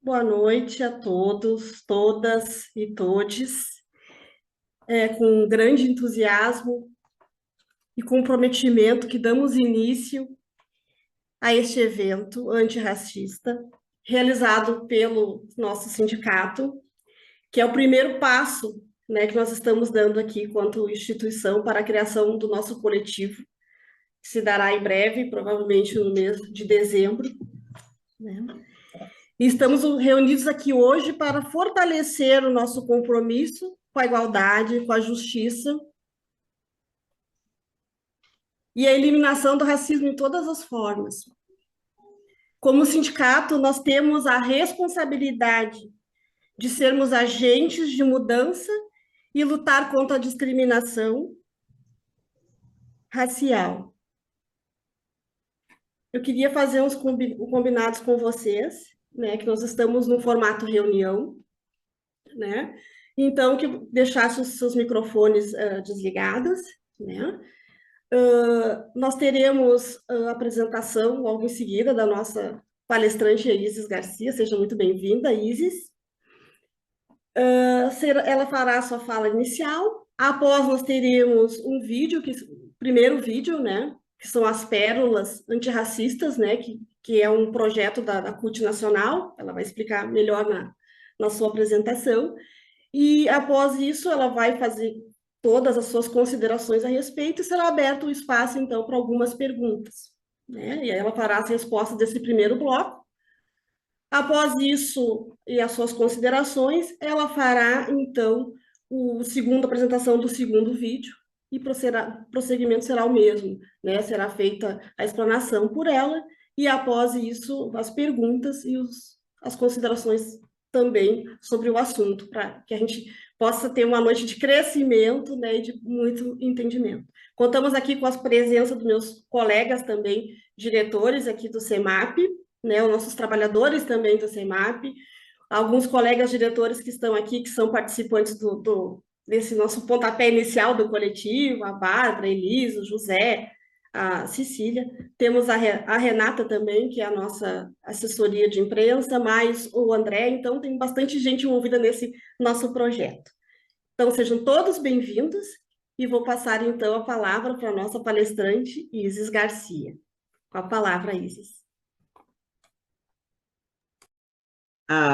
Boa noite a todos, todas e todes. Com grande entusiasmo e comprometimento que damos início a este evento antirracista, realizado pelo nosso sindicato, que é o primeiro passo, né, que nós estamos dando aqui, enquanto instituição, para a criação do nosso coletivo, que se dará em breve, provavelmente no mês de dezembro, né? E estamos reunidos aqui hoje para fortalecer o nosso compromisso com a igualdade, com a justiça e a eliminação do racismo em todas as formas. Como sindicato, nós temos a responsabilidade de sermos agentes de mudança e lutar contra a discriminação racial. Eu queria fazer uns combinados com vocês, né, que nós estamos no formato reunião, né? Então, que deixasse os seus microfones desligados, né? Nós teremos a apresentação logo em seguida da nossa palestrante Isis Garcia. Seja muito bem-vinda, Isis. Ela fará a sua fala inicial. Após, nós teremos um vídeo, primeiro vídeo, né? Que são as pérolas antirracistas, né? Que é um projeto da CUT Nacional. Ela vai explicar melhor na sua apresentação. E após isso, ela vai fazer todas as suas considerações a respeito e será aberto o espaço, então, para algumas perguntas, né? E aí ela fará as respostas desse primeiro bloco. Após isso e as suas considerações, ela fará, então, a segunda apresentação do segundo vídeo e o prosseguimento será o mesmo, né? Será feita a explanação por ela e, após isso, as perguntas e as considerações também sobre o assunto, para que a gente possa ter uma noite de crescimento, né, e de muito entendimento. Contamos aqui com a presença dos meus colegas também, diretores aqui do CEMAP, né, os nossos trabalhadores também do CEMAP, alguns colegas diretores que estão aqui, que são participantes desse nosso pontapé inicial do coletivo, a Bárbara, a Elisa, o José, a Cecília. Temos a Renata também, que é a nossa assessoria de imprensa, mais o André, então tem bastante gente envolvida nesse nosso projeto. Então, sejam todos bem-vindos e vou passar, então, a palavra para a nossa palestrante, Isis Garcia. Com a palavra, Isis.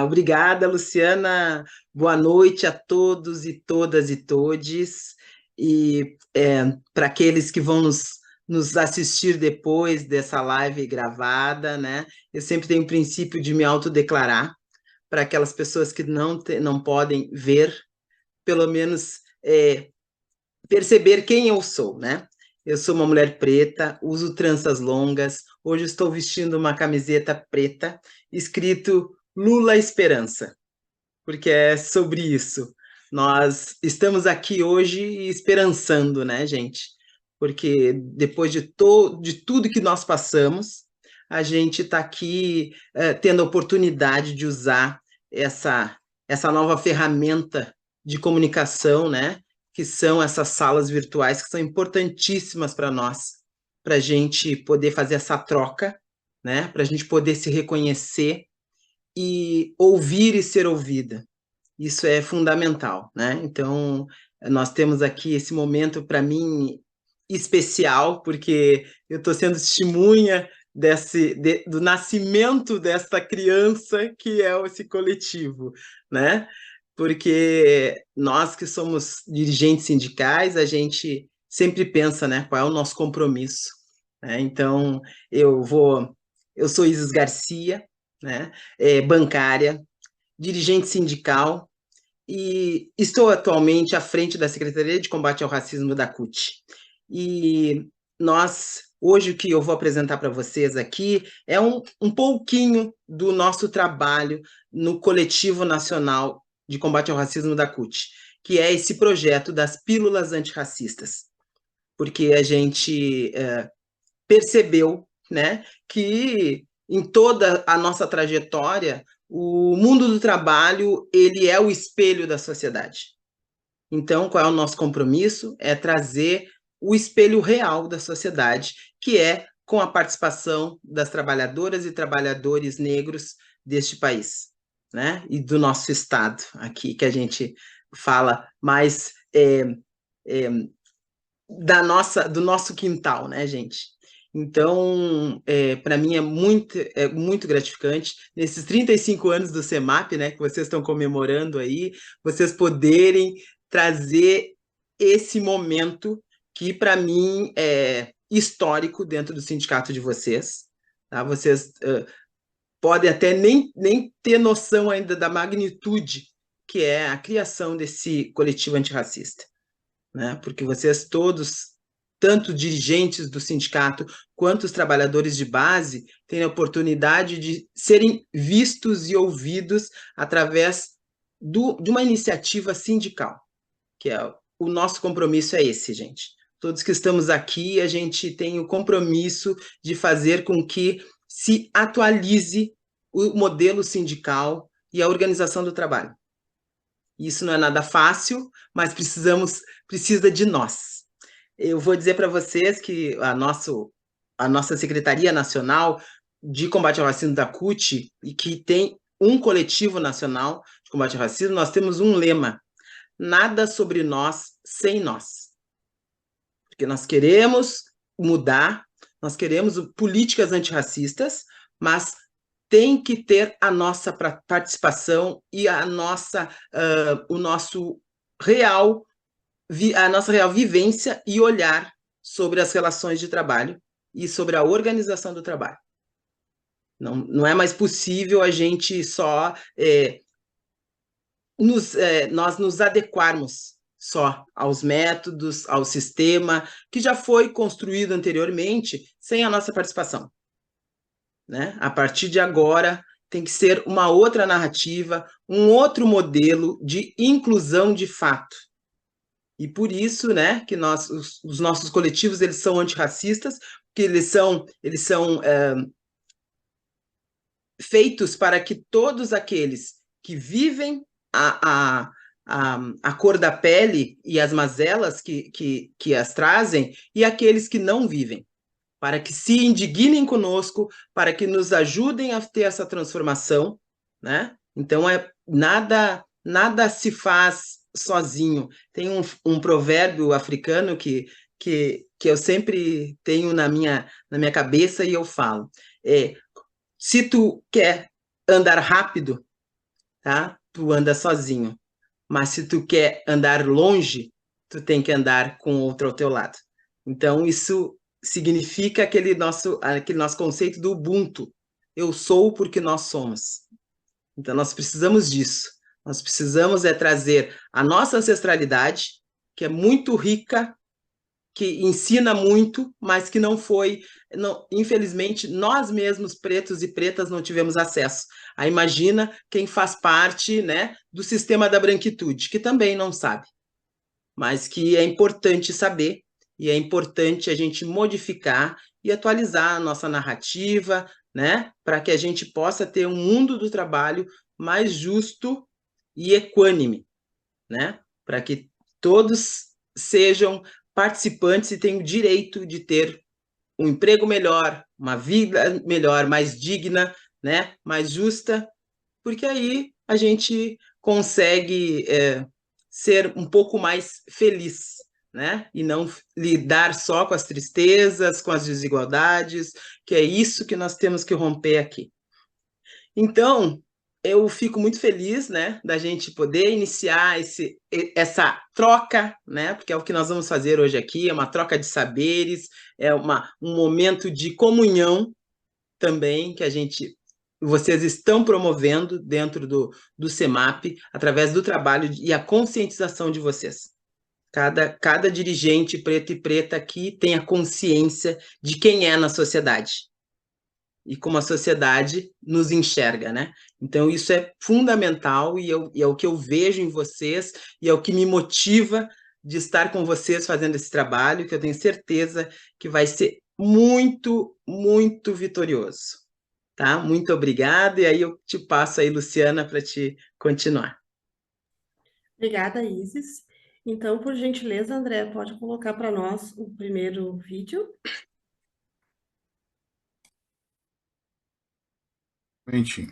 Obrigada, Luciana. Boa noite a todos e todas e todes. E para aqueles que vão nos assistir depois dessa live gravada, né? Eu sempre tenho o princípio de me autodeclarar para aquelas pessoas que não podem ver, pelo menos perceber quem eu sou, né? Eu sou uma mulher preta, uso tranças longas. Hoje estou vestindo uma camiseta preta, escrito Lula Esperança, porque é sobre isso. Nós estamos aqui hoje esperançando, né, gente? Porque depois de tudo que nós passamos, a gente está aqui tendo a oportunidade de usar essa nova ferramenta de comunicação, né? Que são essas salas virtuais, que são importantíssimas para nós, para a gente poder fazer essa troca, né? Para a gente poder se reconhecer e ouvir e ser ouvida. Isso é fundamental, né? Então, nós temos aqui esse momento, para mim, especial, porque eu estou sendo testemunha do nascimento dessa criança que é esse coletivo, né? Porque nós que somos dirigentes sindicais, a gente sempre pensa, né? Qual é o nosso compromisso, né? Então, eu sou Isis Garcia, né? Bancária, dirigente sindical, e estou atualmente à frente da Secretaria de Combate ao Racismo da CUT. E hoje o que eu vou apresentar para vocês aqui é um pouquinho do nosso trabalho no Coletivo Nacional de Combate ao Racismo da CUT, que é esse projeto das pílulas antirracistas, porque a gente percebeu, né, que em toda a nossa trajetória, o mundo do trabalho, ele é o espelho da sociedade. Então, qual é o nosso compromisso? É trazer o espelho real da sociedade, que é com a participação das trabalhadoras e trabalhadores negros deste país, né? E do nosso estado aqui, que a gente fala mais do nosso quintal, né, gente? Então, para mim é muito gratificante, nesses 35 anos do CEMAP, né, que vocês estão comemorando aí, vocês poderem trazer esse momento que, para mim, é histórico dentro do sindicato de vocês. Tá? Vocês podem até nem ter noção ainda da magnitude que é a criação desse coletivo antirracista, né? Porque vocês todos, tanto dirigentes do sindicato quanto os trabalhadores de base, têm a oportunidade de serem vistos e ouvidos através de uma iniciativa sindical, que é o nosso compromisso é esse, gente. Todos que estamos aqui, a gente tem o compromisso de fazer com que se atualize o modelo sindical e a organização do trabalho. Isso não é nada fácil, mas precisa de nós. Eu vou dizer para vocês que a nossa Secretaria Nacional de Combate ao Racismo da CUT, e que tem um coletivo nacional de combate ao racismo, nós temos um lema: nada sobre nós sem nós. Porque nós queremos mudar, nós queremos políticas antirracistas, mas tem que ter a nossa participação e a nossa real vivência e olhar sobre as relações de trabalho e sobre a organização do trabalho. Não é mais possível a gente só nós nos adequarmos só aos métodos, ao sistema que já foi construído anteriormente sem a nossa participação, né? A partir de agora tem que ser uma outra narrativa, um outro modelo de inclusão de fato. E por isso, né, que os nossos coletivos eles são antirracistas, porque eles são feitos para que todos aqueles que vivem a cor da pele e as mazelas que as trazem, e aqueles que não vivem, para que se indignem conosco, para que nos ajudem a ter essa transformação, né? Então, nada se faz sozinho. Tem um provérbio africano que eu sempre tenho na minha cabeça e eu falo. Se tu quer andar rápido, tá? Tu anda sozinho. Mas se tu quer andar longe, tu tem que andar com outro ao teu lado. Então, isso significa aquele nosso conceito do Ubuntu. Eu sou porque nós somos. Então, nós precisamos disso. Nós precisamos trazer a nossa ancestralidade, que é muito rica, que ensina muito, mas que não foi, infelizmente, nós mesmos, pretos e pretas, não tivemos acesso. Aí imagina quem faz parte, né, do sistema da branquitude, que também não sabe, mas que é importante saber, e é importante a gente modificar e atualizar a nossa narrativa, né, para que a gente possa ter um mundo do trabalho mais justo e equânime, né, para que todos sejam participantes e tenham o direito de ter um emprego melhor, uma vida melhor, mais digna, né, mais justa, porque aí a gente consegue ser um pouco mais feliz, né, e não lidar só com as tristezas, com as desigualdades, que é isso que nós temos que romper aqui. Então, eu fico muito feliz, né, da gente poder iniciar essa troca, né, porque é o que nós vamos fazer hoje aqui, é uma troca de saberes, é um momento de comunhão também que vocês estão promovendo dentro do CEMAP, através do trabalho e a conscientização de vocês. Cada dirigente preto e preta aqui tem a consciência de quem é na sociedade e como a sociedade nos enxerga, né? Então, isso é fundamental e é o que eu vejo em vocês e é o que me motiva de estar com vocês fazendo esse trabalho, que eu tenho certeza que vai ser muito, muito vitorioso, tá? Muito obrigada, e aí eu te passo aí, Luciana, para te continuar. Obrigada, Isis. Então, por gentileza, André, pode colocar para nós o primeiro vídeo. Momentinho.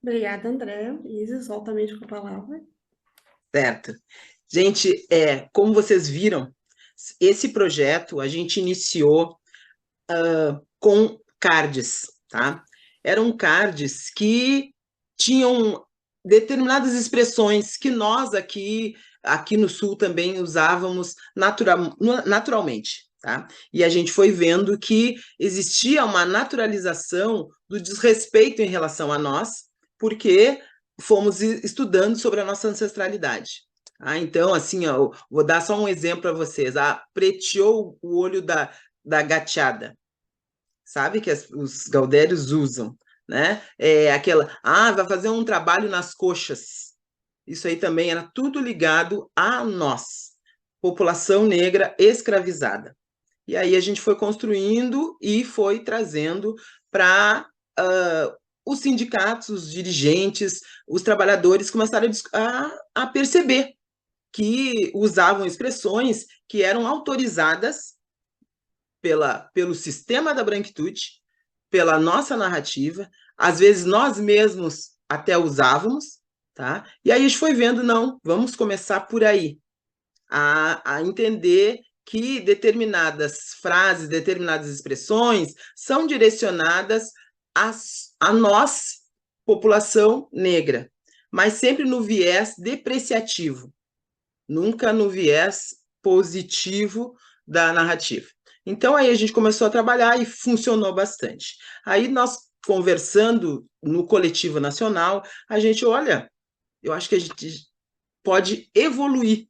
Obrigada, André. Isis, altamente com a palavra. Certo. Gente, como vocês viram, esse projeto a gente iniciou com cards, tá? Eram cards que tinham determinadas expressões que nós aqui no Sul também usávamos naturalmente, tá? E a gente foi vendo que existia uma naturalização do desrespeito em relação a nós, porque fomos estudando sobre a nossa ancestralidade. Então, assim, ó, vou dar só um exemplo para vocês. Preteou o olho da gateada, sabe? Que os gaudérios usam, né? Vai fazer um trabalho nas coxas. Isso aí também era tudo ligado a nós, população negra escravizada. E aí a gente foi construindo e foi trazendo para os sindicatos, os dirigentes, os trabalhadores começaram a perceber que usavam expressões que eram autorizadas pelo sistema da branquitude, pela nossa narrativa, às vezes nós mesmos até usávamos, tá? E aí a gente foi vendo, não, vamos começar por aí, a entender que determinadas frases, determinadas expressões são direcionadas a nós, população negra, mas sempre no viés depreciativo, nunca no viés positivo da narrativa. Então, aí a gente começou a trabalhar e funcionou bastante. Aí nós, conversando no Coletivo Nacional, a gente, olha, eu acho que a gente pode evoluir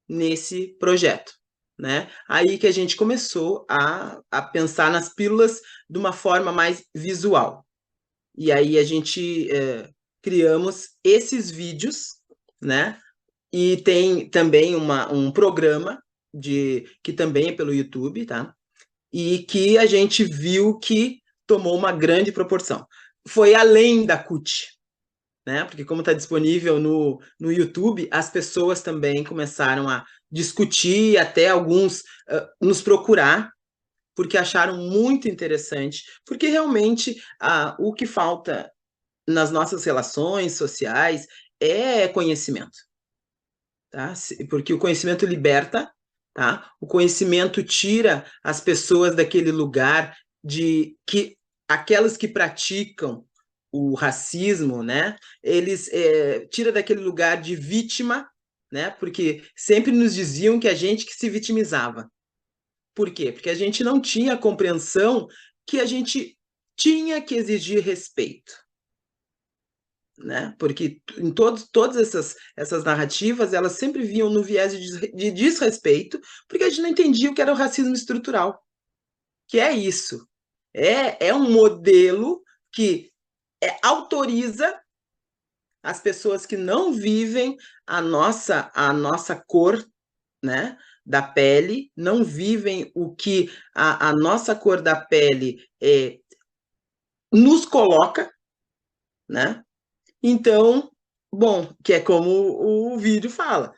nesse projeto, né? Aí que a gente começou a pensar nas pílulas de uma forma mais visual. E aí a gente criamos esses vídeos, né? E tem também um programa que também é pelo YouTube, tá? E que a gente viu que tomou uma grande proporção. Foi além da CUT, né? Porque como está disponível no YouTube, as pessoas também começaram a discutir, até alguns nos procurar, porque acharam muito interessante, porque realmente o que falta nas nossas relações sociais é conhecimento. Tá? Porque o conhecimento liberta, tá? O conhecimento tira as pessoas daquele lugar de que aquelas que praticam o racismo, né? Eles tira daquele lugar de vítima, né? Porque sempre nos diziam que a gente que se vitimizava. Por quê? Porque a gente não tinha a compreensão que a gente tinha que exigir respeito, né? Porque em todas essas narrativas, elas sempre vinham no viés de desrespeito, porque a gente não entendia o que era o racismo estrutural, que é isso. É um modelo que autoriza as pessoas que não vivem a nossa cor, né, da pele, não vivem o que a nossa cor da pele nos coloca, né? Então, bom, que é como o vídeo fala.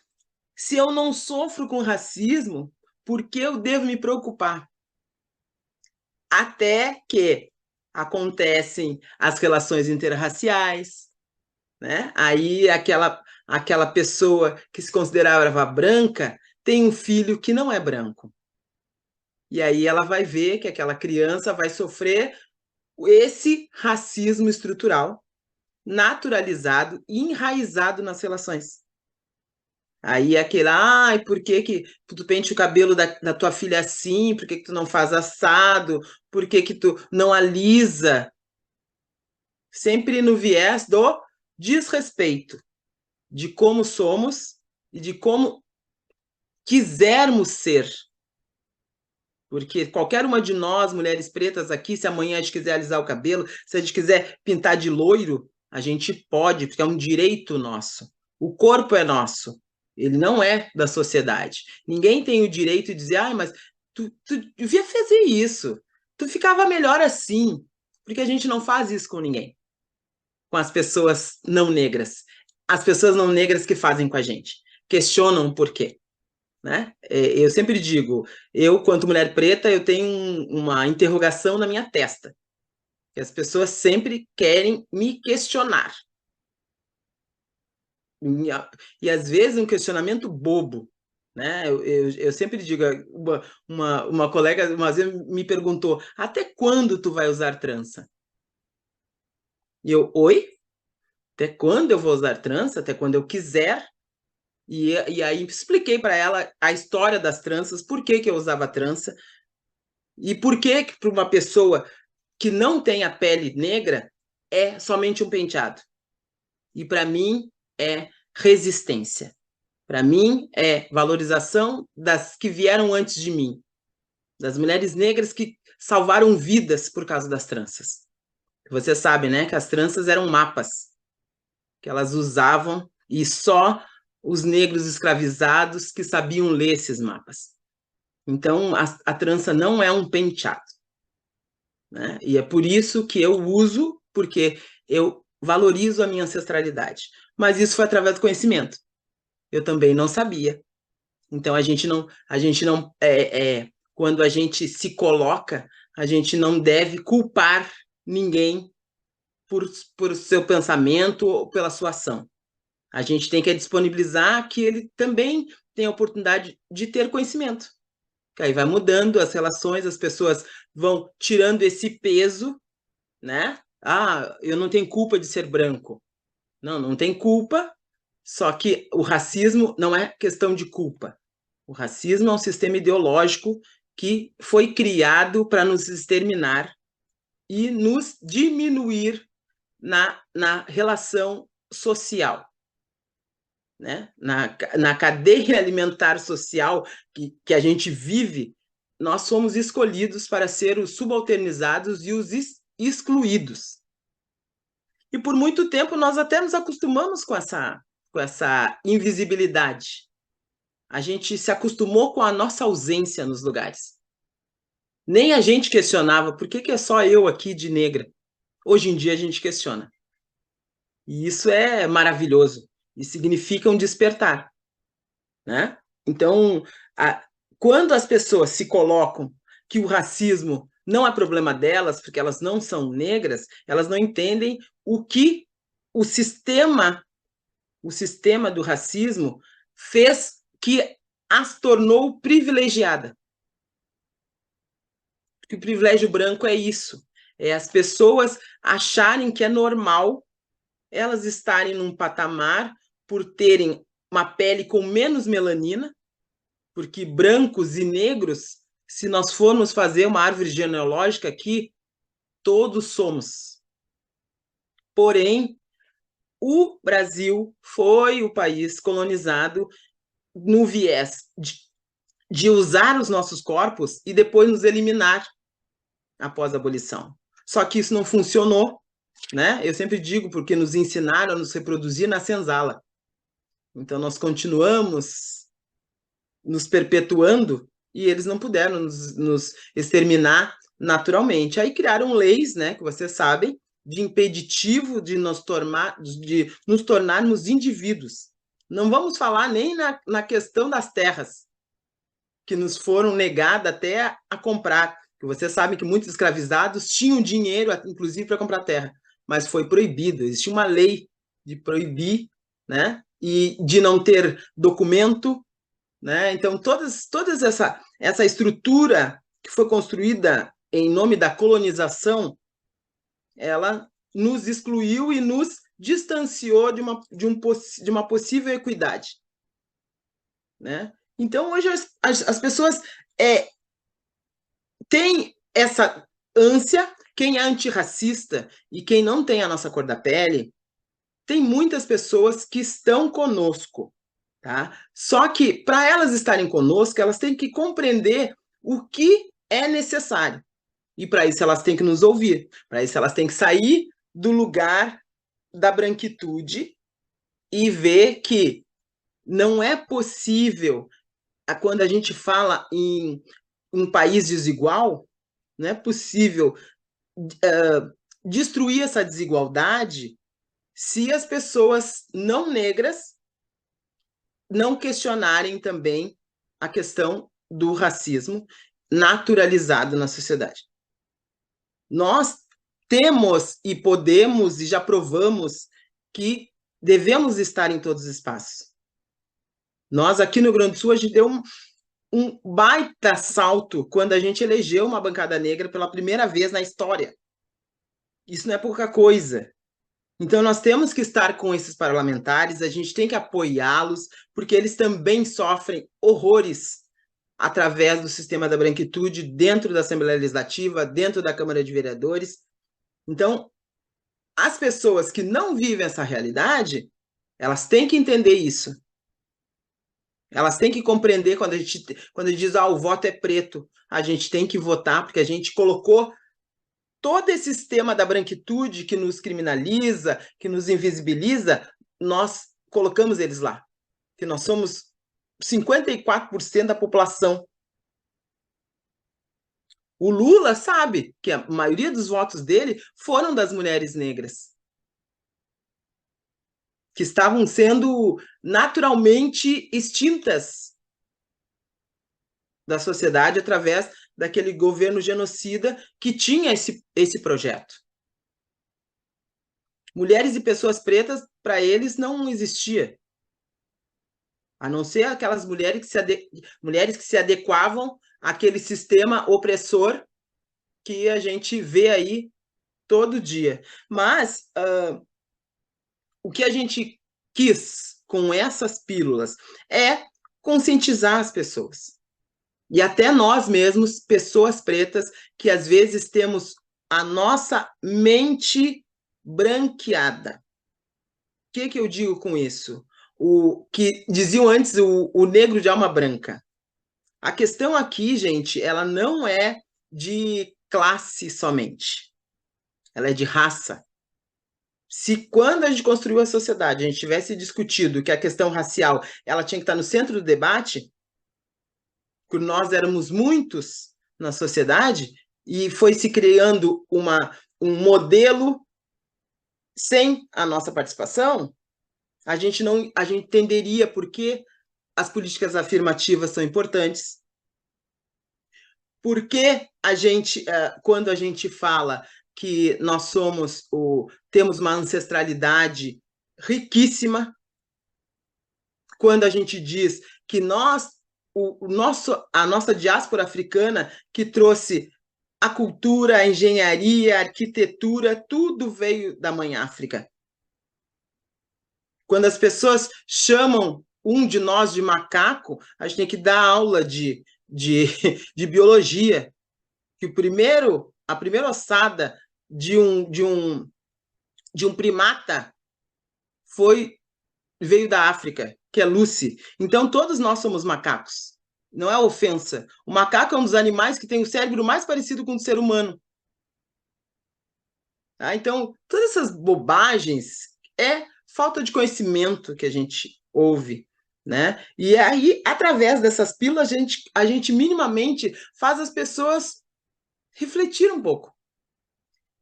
Se eu não sofro com racismo, por que eu devo me preocupar? Até que acontecem as relações interraciais, né? Aí aquela pessoa que se considerava branca tem um filho que não é branco. E aí ela vai ver que aquela criança vai sofrer esse racismo estrutural naturalizado e enraizado nas relações. Aí aquele, ai, por que que tu pente o cabelo da tua filha assim? Por que que tu não faz assado? Por que que tu não alisa? Sempre no viés do desrespeito de como somos e de como quisermos ser. Porque qualquer uma de nós, mulheres pretas aqui, se amanhã a gente quiser alisar o cabelo, se a gente quiser pintar de loiro, a gente pode, porque é um direito nosso. O corpo é nosso, ele não é da sociedade. Ninguém tem o direito de dizer, ah, mas tu devia fazer isso, tu ficava melhor assim, porque a gente não faz isso com ninguém, com as pessoas não negras. As pessoas não negras que fazem com a gente, questionam o porquê. Né? Eu sempre digo, eu, quanto mulher preta, eu tenho uma interrogação na minha testa, que as pessoas sempre querem me questionar. E às vezes um questionamento bobo, né? Eu sempre digo, uma colega uma vez me perguntou, até quando tu vai usar trança? E eu, oi? Até quando eu vou usar trança? Até quando eu quiser? E aí expliquei para ela a história das tranças, por que que eu usava trança, e por que para uma pessoa que não tem a pele negra é somente um penteado? E para mim é resistência. Para mim é valorização das que vieram antes de mim, das mulheres negras que salvaram vidas por causa das tranças. Você sabe, né, que as tranças eram mapas que elas usavam e só os negros escravizados que sabiam ler esses mapas. Então, a trança não é um penteado. Né? E é por isso que eu uso, porque eu valorizo a minha ancestralidade. Mas isso foi através do conhecimento. Eu também não sabia. Então a gente não quando a gente se coloca, a gente não deve culpar ninguém por seu pensamento ou pela sua ação. A gente tem que disponibilizar que ele também tem a oportunidade de ter conhecimento. Que aí vai mudando as relações, as pessoas vão tirando esse peso, né? Ah, eu não tenho culpa de ser branco. Não, não tem culpa, só que o racismo não é questão de culpa. O racismo é um sistema ideológico que foi criado para nos exterminar e nos diminuir na relação social. Né? Na cadeia alimentar social que a gente vive, nós somos escolhidos para ser os subalternizados e os excluídos. E por muito tempo nós até nos acostumamos com essa invisibilidade. A gente se acostumou com a nossa ausência nos lugares. Nem a gente questionava por que é só eu aqui de negra. Hoje em dia a gente questiona. E isso é maravilhoso. E significa um despertar. Né? Então, quando as pessoas se colocam que o racismo não é problema delas, porque elas não são negras, elas não entendem o que o sistema do racismo fez que as tornou privilegiada. Porque o privilégio branco é isso, é as pessoas acharem que é normal elas estarem num patamar por terem uma pele com menos melanina, porque brancos e negros, se nós formos fazer uma árvore genealógica aqui, todos somos. Porém, o Brasil foi o país colonizado no viés de usar os nossos corpos e depois nos eliminar após a abolição. Só que isso não funcionou, né? Eu sempre digo porque nos ensinaram a nos reproduzir na senzala. Então, nós continuamos nos perpetuando e eles não puderam nos exterminar naturalmente. Aí criaram leis, né, que vocês sabem, de impeditivo de nos tornarmos indivíduos. Não vamos falar nem na questão das terras, que nos foram negadas até a comprar. Que vocês sabem que muitos escravizados tinham dinheiro, inclusive, para comprar terra, mas foi proibido. Existia uma lei de proibir, né, e de não ter documento, né? Então, todas essa estrutura que foi construída em nome da colonização, ela nos excluiu e nos distanciou de uma possível equidade, né? Então, hoje as pessoas têm essa ânsia, quem é antirracista e quem não tem a nossa cor da pele, tem muitas pessoas que estão conosco, tá? Só que, para elas estarem conosco, elas têm que compreender o que é necessário. E para isso elas têm que nos ouvir. Para isso elas têm que sair do lugar da branquitude e ver que não é possível, quando a gente fala em um país desigual, não é possível destruir essa desigualdade se as pessoas não negras não questionarem também a questão do racismo naturalizado na sociedade. Nós temos e podemos e já provamos que devemos estar em todos os espaços. Nós aqui no Rio Grande do Sul, a gente deu um baita salto quando a gente elegeu uma bancada negra pela primeira vez na história. Isso não é pouca coisa. Então, nós temos que estar com esses parlamentares, a gente tem que apoiá-los, porque eles também sofrem horrores através do sistema da branquitude, dentro da Assembleia Legislativa, dentro da Câmara de Vereadores. Então, as pessoas que não vivem essa realidade, elas têm que entender isso. Elas têm que compreender quando a gente diz, o voto é preto, a gente tem que votar, porque a gente colocou todo esse sistema da branquitude que nos criminaliza, que nos invisibiliza, nós colocamos eles lá. Que nós somos 54% da população. O Lula sabe que a maioria dos votos dele foram das mulheres negras, que estavam sendo naturalmente extintas da sociedade através daquele governo genocida que tinha esse projeto. Mulheres e pessoas pretas, para eles, não existia. A não ser aquelas mulheres que se adequavam àquele sistema opressor que a gente vê aí todo dia. Mas o que a gente quis com essas pílulas é conscientizar as pessoas. E até nós mesmos, pessoas pretas, que às vezes temos a nossa mente branqueada. O que eu digo com isso? O que diziam antes o negro de alma branca. A questão aqui, gente, ela não é de classe somente. Ela é de raça. Se quando a gente construiu a sociedade, a gente tivesse discutido que a questão racial ela tinha que estar no centro do debate, porque nós éramos muitos na sociedade, e foi se criando um modelo sem a nossa participação, a gente entenderia por que as políticas afirmativas são importantes, por que quando a gente fala que nós temos uma ancestralidade riquíssima, quando a gente diz que a nossa diáspora africana que trouxe a cultura, a engenharia, a arquitetura, tudo veio da Mãe África. Quando as pessoas chamam um de nós de macaco, a gente tem que dar aula de biologia, que a primeira ossada de um primata veio da África, que é Lucy. Então, todos nós somos macacos. Não é ofensa. O macaco é um dos animais que tem o cérebro mais parecido com o do ser humano. Tá? Então, todas essas bobagens é falta de conhecimento que a gente ouve, né? E aí, através dessas pílulas, a gente minimamente faz as pessoas refletir um pouco.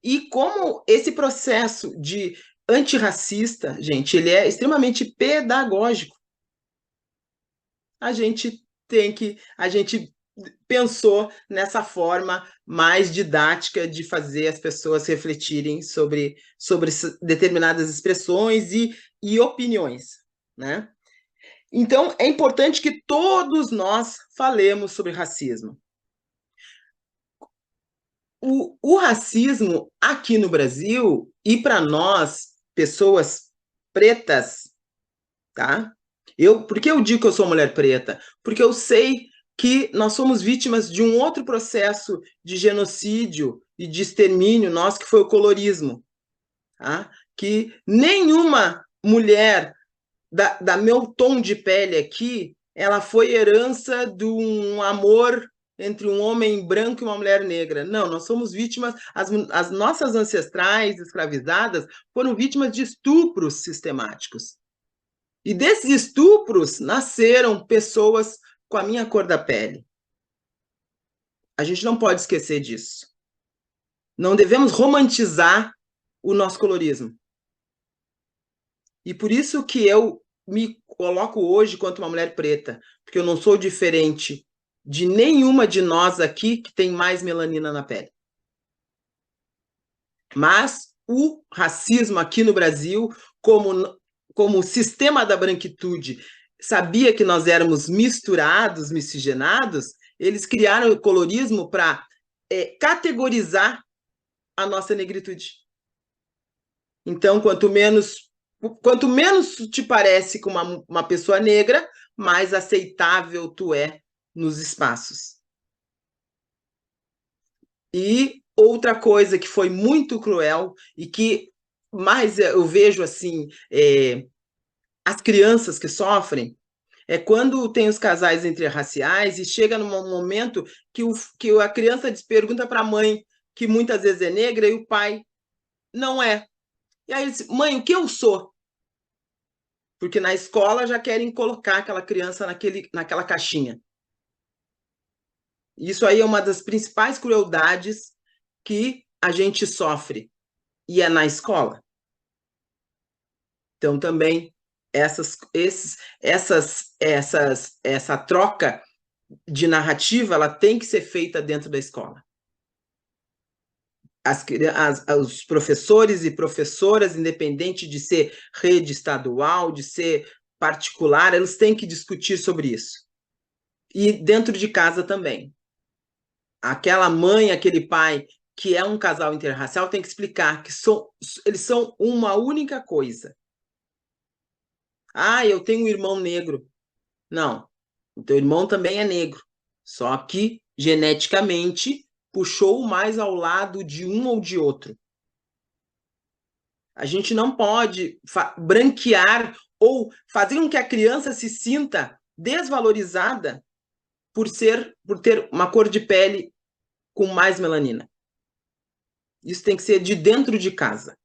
E como esse processo de antirracista, gente, ele é extremamente pedagógico. A gente pensou nessa forma mais didática de fazer as pessoas refletirem sobre determinadas expressões e opiniões, né? Então, é importante que todos nós falemos sobre racismo. O racismo aqui no Brasil, e para nós, pessoas pretas, tá? Por que eu digo que eu sou mulher preta? Porque eu sei que nós somos vítimas de um outro processo de genocídio e de extermínio nosso, que foi o colorismo. Tá? Que nenhuma mulher da meu tom de pele aqui, ela foi herança de um amor entre um homem branco e uma mulher negra. Não, nós somos vítimas, as nossas ancestrais escravizadas foram vítimas de estupros sistemáticos. E desses estupros nasceram pessoas com a minha cor da pele. A gente não pode esquecer disso. Não devemos romantizar o nosso colorismo. E por isso que eu me coloco hoje quanto uma mulher preta, porque eu não sou diferente de nenhuma de nós aqui que tem mais melanina na pele. Mas o racismo aqui no Brasil, como sistema da branquitude, sabia que nós éramos misturados, miscigenados, eles criaram o colorismo para categorizar a nossa negritude. Então, quanto menos te parece com uma pessoa negra, mais aceitável tu é nos espaços. E outra coisa que foi muito cruel e que mais eu vejo assim, as crianças que sofrem, é quando tem os casais interraciais e chega num momento que a criança pergunta para a mãe, que muitas vezes é negra, e o pai não é. E aí ele diz, mãe, o que eu sou? Porque na escola já querem colocar aquela criança naquela caixinha. Isso aí é uma das principais crueldades que a gente sofre, e é na escola. Então, também, essa troca de narrativa, ela tem que ser feita dentro da escola. Os professores e professoras, independente de ser rede estadual, de ser particular, eles têm que discutir sobre isso. E dentro de casa também. Aquela mãe, aquele pai que é um casal interracial tem que explicar que eles são uma única coisa. Ah, eu tenho um irmão negro. Não, o teu irmão também é negro. Só que, geneticamente, puxou mais ao lado de um ou de outro. A gente não pode branquear ou fazer com que a criança se sinta desvalorizada por ter uma cor de pele com mais melanina. Isso tem que ser de dentro de casa.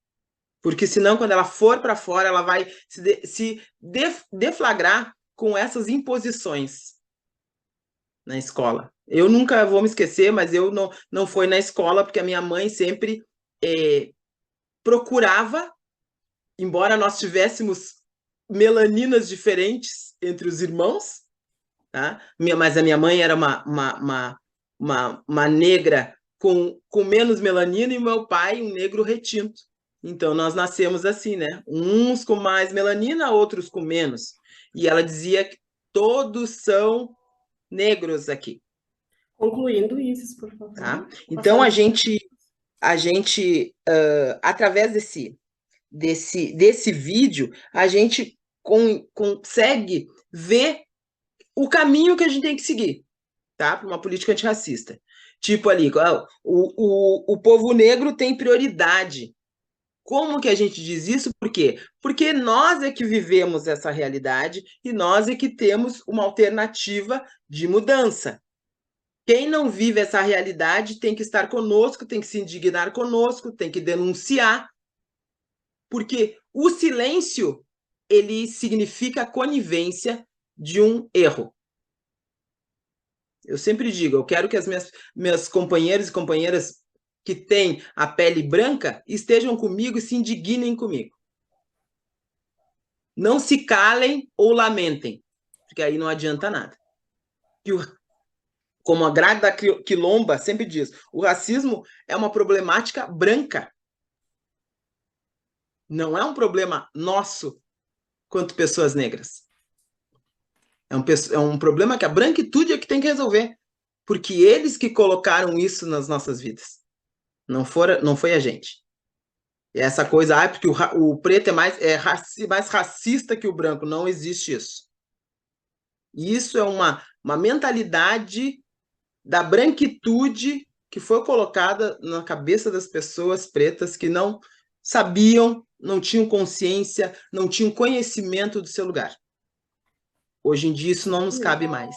Porque senão, quando ela for para fora, ela vai se deflagrar com essas imposições na escola. Eu nunca vou me esquecer, mas eu não fui na escola, porque a minha mãe sempre procurava, embora nós tivéssemos melaninas diferentes entre os irmãos, tá? Mas a minha mãe era uma negra com menos melanina e meu pai um negro retinto. Então, nós nascemos assim, né? Uns com mais melanina, outros com menos. E ela dizia que todos são negros aqui. Concluindo isso, por favor. Tá? Então, a gente através desse vídeo, a gente consegue ver o caminho que a gente tem que seguir, tá? Para uma política antirracista. Tipo ali, o povo negro tem prioridade. Como que a gente diz isso? Por quê? Porque nós é que vivemos essa realidade e nós é que temos uma alternativa de mudança. Quem não vive essa realidade tem que estar conosco, tem que se indignar conosco, tem que denunciar, porque o silêncio, ele significa a conivência de um erro. Eu sempre digo, eu quero que as minhas companheiros e companheiras que têm a pele branca estejam comigo e se indignem comigo. Não se calem ou lamentem, porque aí não adianta nada. Como a grade da Quilomba sempre diz, o racismo é uma problemática branca. Não é um problema nosso quanto pessoas negras. É um problema que a branquitude é que tem que resolver, porque eles que colocaram isso nas nossas vidas. Não foi a gente. E essa coisa, porque o preto mais racista que o branco, não existe isso. Isso é uma mentalidade da branquitude que foi colocada na cabeça das pessoas pretas que não sabiam, não tinham consciência, não tinham conhecimento do seu lugar. Hoje em dia isso não nos cabe mais,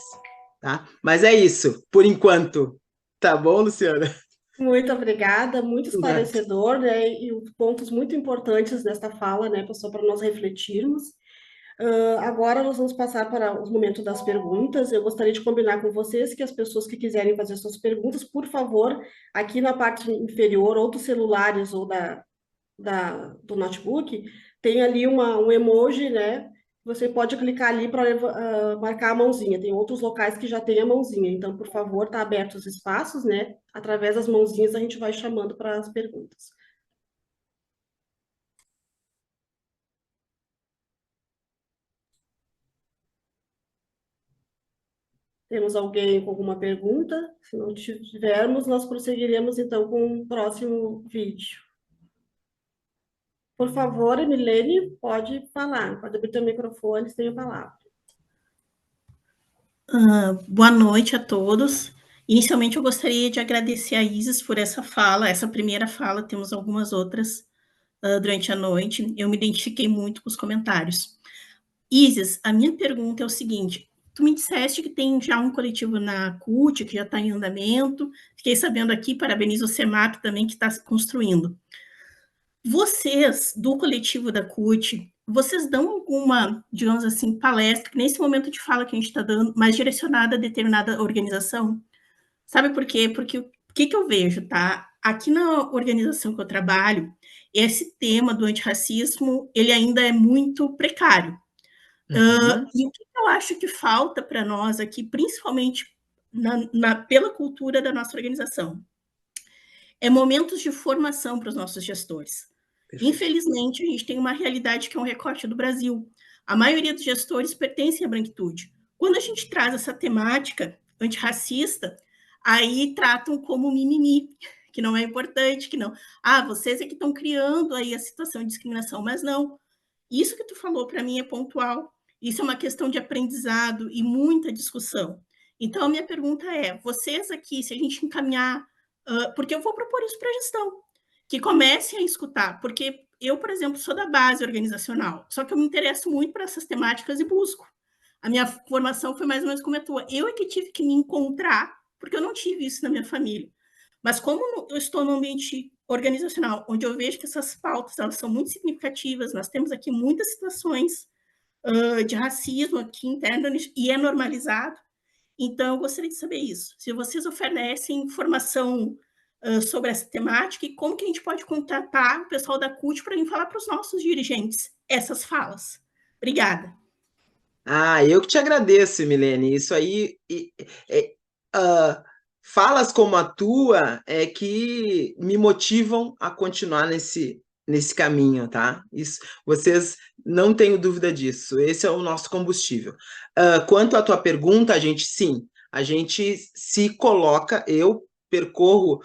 tá? Mas é isso, por enquanto. Tá bom, Luciana? Muito obrigada, muito esclarecedor, né? E pontos muito importantes nesta fala, né, pessoal, para nós refletirmos. Agora nós vamos passar para os momentos das perguntas. Eu gostaria de combinar com vocês que as pessoas que quiserem fazer suas perguntas, por favor, aqui na parte inferior, ou dos celulares ou do notebook, tem ali um emoji, né? Você pode clicar ali para marcar a mãozinha. Tem outros locais que já tem a mãozinha. Então, por favor, tá aberto os espaços, né? Através das mãozinhas a gente vai chamando para as perguntas. Temos alguém com alguma pergunta? Se não tivermos, nós prosseguiremos então com o próximo vídeo. Por favor, Emilene, pode falar. Pode abrir seu microfone, tem a palavra. Boa noite a todos. Inicialmente, eu gostaria de agradecer a Isis por essa fala, essa primeira fala, temos algumas outras durante a noite. Eu me identifiquei muito com os comentários. Isis, a minha pergunta é o seguinte: tu me disseste que tem já um coletivo na CUT, que já está em andamento. Fiquei sabendo aqui, parabenizo o CEMAP também, que está se construindo. Vocês, do coletivo da CUT, vocês dão alguma, digamos assim, palestra, que nesse momento de fala que a gente está dando, mais direcionada a determinada organização? Sabe por quê? Porque o que eu vejo, tá? Aqui na organização que eu trabalho, esse tema do antirracismo, ele ainda é muito precário. E o que eu acho que falta para nós aqui, principalmente pela cultura da nossa organização, é momentos de formação para os nossos gestores. Perfeito. Infelizmente, a gente tem uma realidade que é um recorte do Brasil. A maioria dos gestores pertencem à branquitude. Quando a gente traz essa temática antirracista, aí tratam como mimimi, que não é importante, que não. Vocês é que estão criando aí a situação de discriminação, mas não. Isso que tu falou para mim é pontual. Isso é uma questão de aprendizado e muita discussão. Então, a minha pergunta é, vocês aqui, se a gente encaminhar, porque eu vou propor isso para a gestão, que comecem a escutar, porque eu, por exemplo, sou da base organizacional, só que eu me interesso muito por essas temáticas e busco. A minha formação foi mais ou menos como a tua. Eu é que tive que me encontrar, porque eu não tive isso na minha família. Mas como eu estou num ambiente organizacional, onde eu vejo que essas pautas elas são muito significativas, nós temos aqui muitas situações de racismo aqui interno e é normalizado. Então, eu gostaria de saber isso. Se vocês oferecem informação sobre essa temática e como que a gente pode contratar o pessoal da CUT para vir falar para os nossos dirigentes essas falas. Obrigada. Eu que te agradeço, Milene. Isso aí, falas como a tua é que me motivam a continuar nesse caminho, tá? Isso, vocês não tenho dúvida disso. Esse é o nosso combustível. Quanto à tua pergunta, a gente se coloca, eu percorro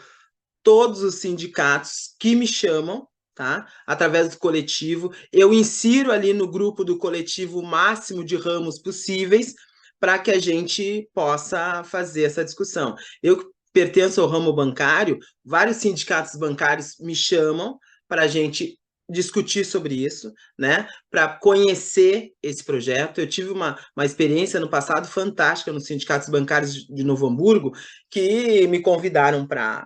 todos os sindicatos que me chamam, tá? Através do coletivo, eu insiro ali no grupo do coletivo o máximo de ramos possíveis para que a gente possa fazer essa discussão. Eu pertenço ao ramo bancário, vários sindicatos bancários me chamam para a gente discutir sobre isso, né, para conhecer esse projeto. Eu tive uma experiência no passado fantástica nos sindicatos bancários de Novo Hamburgo, que me convidaram para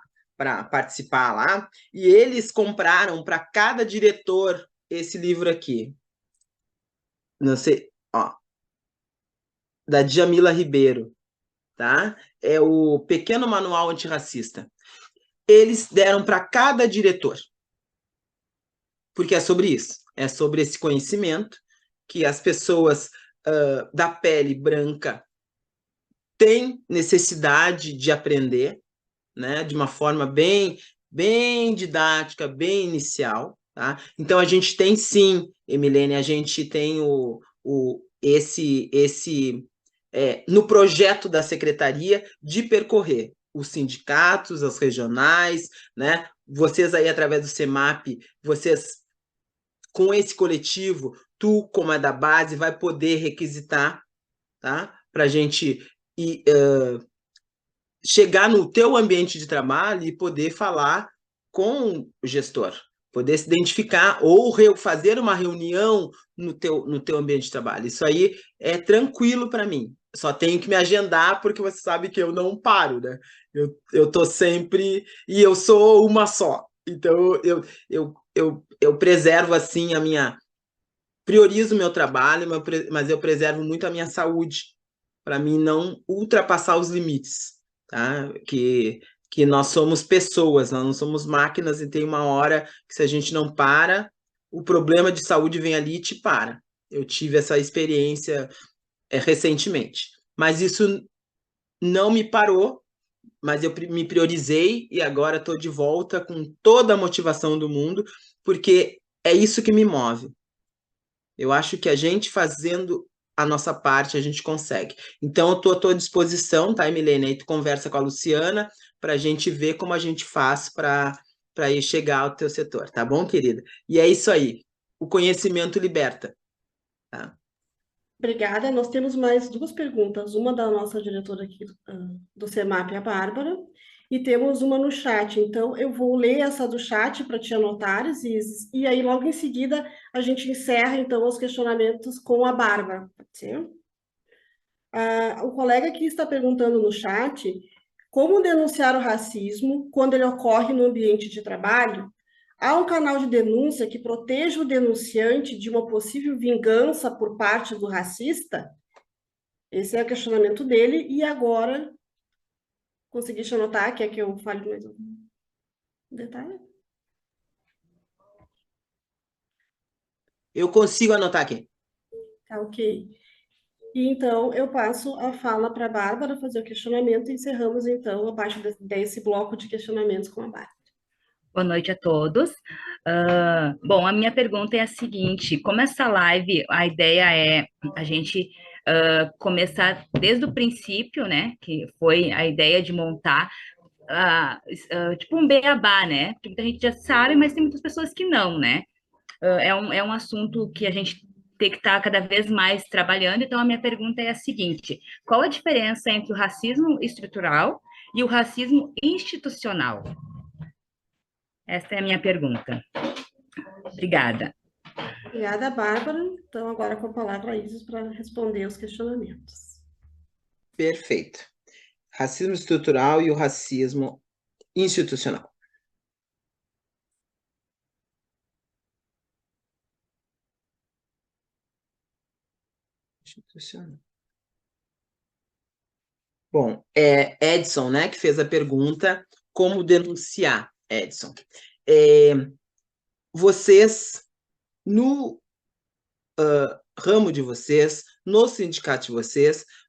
participar lá, e eles compraram para cada diretor esse livro aqui. Não sei, ó, da Djamila Ribeiro, tá? É o Pequeno Manual Antirracista. Eles deram para cada diretor, porque é sobre isso, é sobre esse conhecimento que as pessoas da pele branca têm necessidade de aprender, né, de uma forma bem didática, bem inicial, tá? Então a gente tem sim, Emilene, a gente tem esse no projeto da secretaria de percorrer os sindicatos, as regionais, né? Vocês aí através do CEMAP, vocês com esse coletivo, tu como é da base vai poder requisitar, tá? Para a gente chegar no teu ambiente de trabalho e poder falar com o gestor, poder se identificar ou fazer uma reunião no teu ambiente de trabalho. Isso aí é tranquilo para mim. Só tenho que me agendar, porque você sabe que eu não paro, né? Eu tô sempre... E eu sou uma só. Então, eu preservo, assim, a minha... Priorizo o meu trabalho, mas eu preservo muito a minha saúde, para mim não ultrapassar os limites, tá? Que nós somos pessoas, nós não somos máquinas, e tem uma hora que, se a gente não para, o problema de saúde vem ali e te para. Eu tive essa experiência recentemente, mas isso não me parou, mas eu me priorizei e agora estou de volta com toda a motivação do mundo, porque é isso que me move. Eu acho que a gente fazendo a nossa parte, a gente consegue. Então, eu estou à tua disposição, tá, Emilene? Aí tu conversa com a Luciana para a gente ver como a gente faz para ir chegar ao teu setor, tá bom, querida? E é isso aí. O conhecimento liberta. Tá? Obrigada. Nós temos mais duas perguntas. Uma da nossa diretora aqui do CEMAP, a Bárbara, e temos uma no chat. Então, eu vou ler essa do chat para te anotares, e aí logo em seguida a gente encerra, então, os questionamentos com a Bárbara. Pode ser? O colega aqui está perguntando no chat como denunciar o racismo quando ele ocorre no ambiente de trabalho. Há um canal de denúncia que proteja o denunciante de uma possível vingança por parte do racista? Esse é o questionamento dele. E agora, conseguiste anotar? Quer que eu fale mais um detalhe? Eu consigo anotar aqui. Tá, ok. E então, eu passo a fala para a Bárbara fazer o questionamento e encerramos, então, a parte desse bloco de questionamentos com a Bárbara. Boa noite a todos. Bom, a minha pergunta é a seguinte: como essa live, a ideia é a gente começar desde o princípio, né? Que foi a ideia de montar tipo um beabá, né? Porque muita gente já sabe, mas tem muitas pessoas que não, né? É um assunto que a gente tem que estar cada vez mais trabalhando. Então, a minha pergunta é a seguinte: qual a diferença entre o racismo estrutural e o racismo institucional? Essa é a minha pergunta. Obrigada. Obrigada, Bárbara. Então, agora com a palavra a Isis para responder os questionamentos. Perfeito. Racismo estrutural e o racismo institucional. Bom, é Edson, né, que fez a pergunta, como denunciar, Edson. Vocês, no ramo de vocês, no sindicato de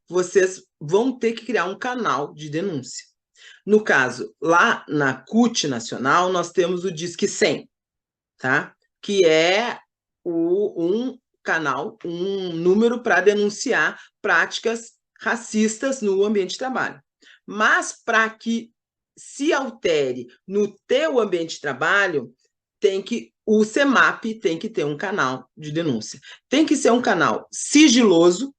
vocês vão ter que criar um canal de denúncia. No caso, lá na CUT Nacional, nós temos o Disque 100, tá? Que é um canal, um número para denunciar práticas racistas no ambiente de trabalho. Mas para que se altere no teu ambiente de trabalho, o CEMAP tem que ter um canal de denúncia. Tem que ser um canal sigiloso,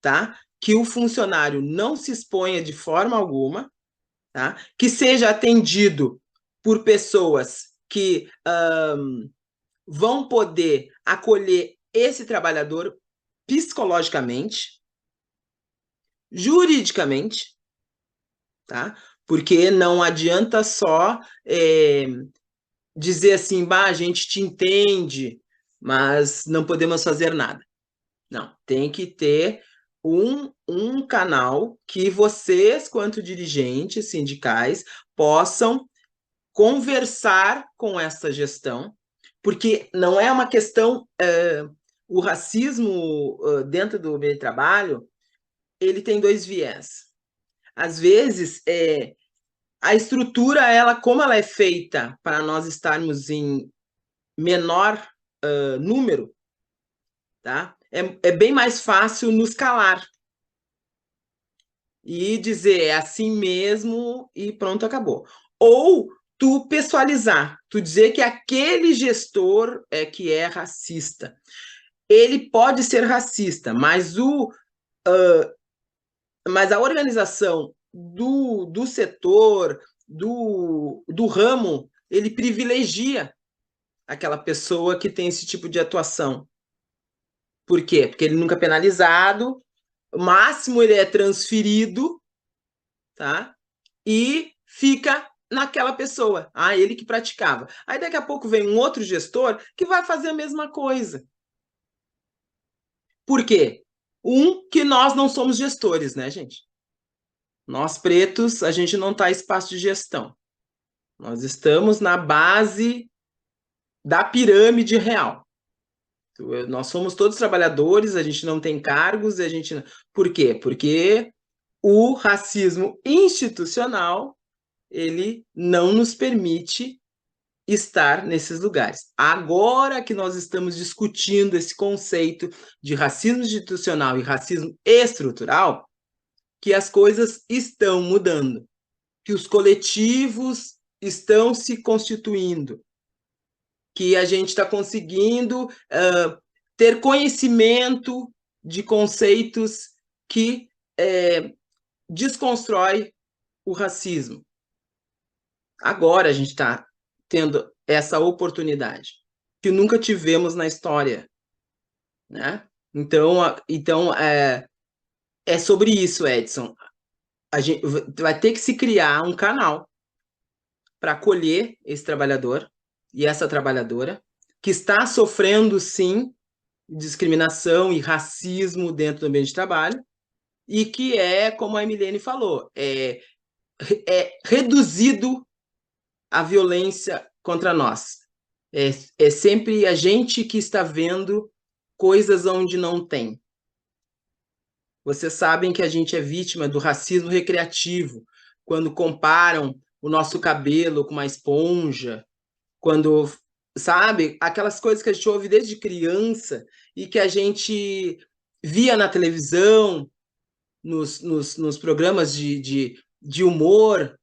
tá? Que o funcionário não se exponha de forma alguma, tá? Que seja atendido por pessoas que vão poder acolher esse trabalhador psicologicamente, juridicamente, tá? Porque não adianta só dizer assim, bah, a gente te entende, mas não podemos fazer nada. Não, tem que ter um canal que vocês, quanto dirigentes sindicais, possam conversar com essa gestão, porque não é uma questão... o racismo dentro do meio de trabalho, ele tem dois viés. Às vezes, a estrutura, como ela é feita para nós estarmos em menor número, tá? É bem mais fácil nos calar e dizer é assim mesmo e pronto, acabou. Ou tu pessoalizar, tu dizer que aquele gestor que é racista. Ele pode ser racista, mas a organização do setor, do ramo, ele privilegia aquela pessoa que tem esse tipo de atuação. Por quê? Porque ele nunca é penalizado, o máximo ele é transferido, tá? E fica naquela pessoa. Ele que praticava. Aí daqui a pouco vem um outro gestor que vai fazer a mesma coisa. Por quê? Que nós não somos gestores, né, gente? Nós pretos, a gente não está em espaço de gestão. Nós estamos na base da pirâmide real. Nós somos todos trabalhadores, a gente não tem cargos, a gente... Por quê? Porque o racismo institucional, ele não nos permite estar nesses lugares. Agora que nós estamos discutindo esse conceito de racismo institucional e racismo estrutural, que as coisas estão mudando, que os coletivos estão se constituindo, que a gente está conseguindo ter conhecimento de conceitos que desconstrói o racismo. Agora a gente está tendo essa oportunidade que nunca tivemos na história, né? Então é sobre isso, Edson. A gente vai ter que se criar um canal para acolher esse trabalhador e essa trabalhadora que está sofrendo, sim, discriminação e racismo dentro do ambiente de trabalho e que como a Emilene falou, é reduzido a violência contra nós. É sempre a gente que está vendo coisas onde não tem. Vocês sabem que a gente é vítima do racismo recreativo, quando comparam o nosso cabelo com uma esponja, quando, sabe, aquelas coisas que a gente ouve desde criança e que a gente via na televisão, nos programas de humor,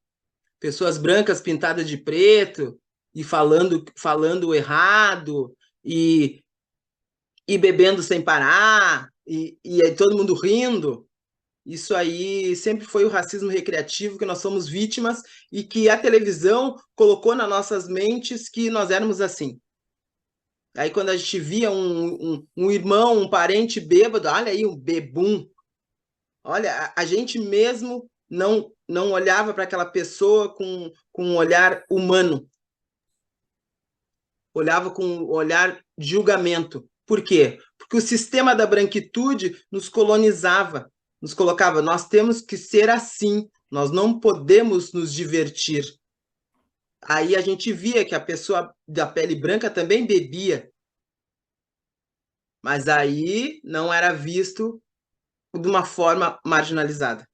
pessoas brancas pintadas de preto e falando errado e bebendo sem parar e aí todo mundo rindo. Isso aí sempre foi o racismo recreativo, que nós somos vítimas e que a televisão colocou nas nossas mentes que nós éramos assim. Aí quando a gente via um irmão, um parente bêbado, olha aí, um bebum. Olha, a gente mesmo não olhava para aquela pessoa com um olhar humano. Olhava com um olhar de julgamento. Por quê? Porque o sistema da branquitude nos colonizava, nos colocava, nós temos que ser assim, nós não podemos nos divertir. Aí a gente via que a pessoa da pele branca também bebia, mas aí não era visto de uma forma marginalizada.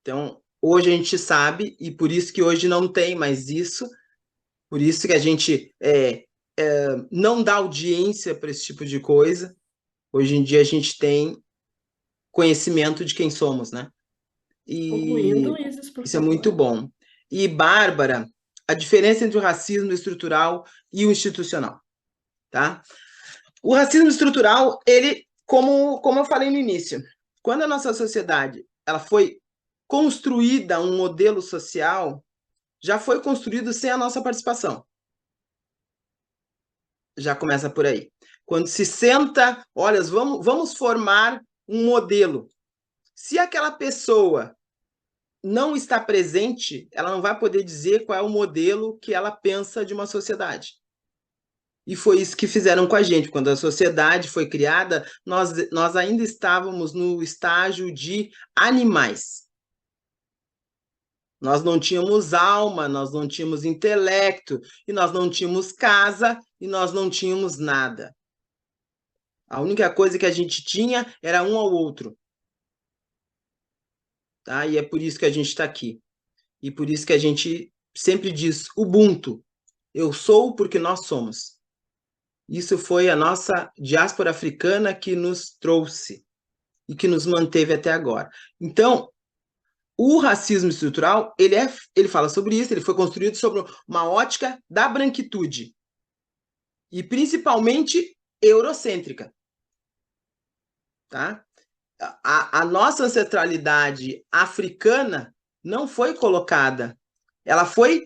Então, hoje a gente sabe, e por isso que hoje não tem mais isso, por isso que a gente não dá audiência para esse tipo de coisa. Hoje em dia a gente tem conhecimento de quem somos, né? Concluindo, Isis, por isso favor. É muito bom. E, Bárbara, a diferença entre o racismo estrutural e o institucional, tá? O racismo estrutural, ele, como eu falei no início, quando a nossa sociedade ela foi construída, um modelo social, já foi construído sem a nossa participação. já começa por aí. Quando se senta, olha, vamos formar um modelo. Se aquela pessoa não está presente, ela não vai poder dizer qual é o modelo que ela pensa de uma sociedade. E foi isso que fizeram com a gente. Quando a sociedade foi criada, nós ainda estávamos no estágio de animais. Nós não tínhamos alma, nós não tínhamos intelecto, e nós não tínhamos casa, e nós não tínhamos nada. A única coisa que a gente tinha era um ao outro. Tá? E é por isso que a gente está aqui. E por isso que a gente sempre diz Ubuntu. Eu sou porque nós somos. Isso foi a nossa diáspora africana que nos trouxe e que nos manteve até agora. Então, o racismo estrutural, ele fala sobre isso, ele foi construído sobre uma ótica da branquitude. E principalmente eurocêntrica. Tá? A nossa ancestralidade africana não foi colocada, ela foi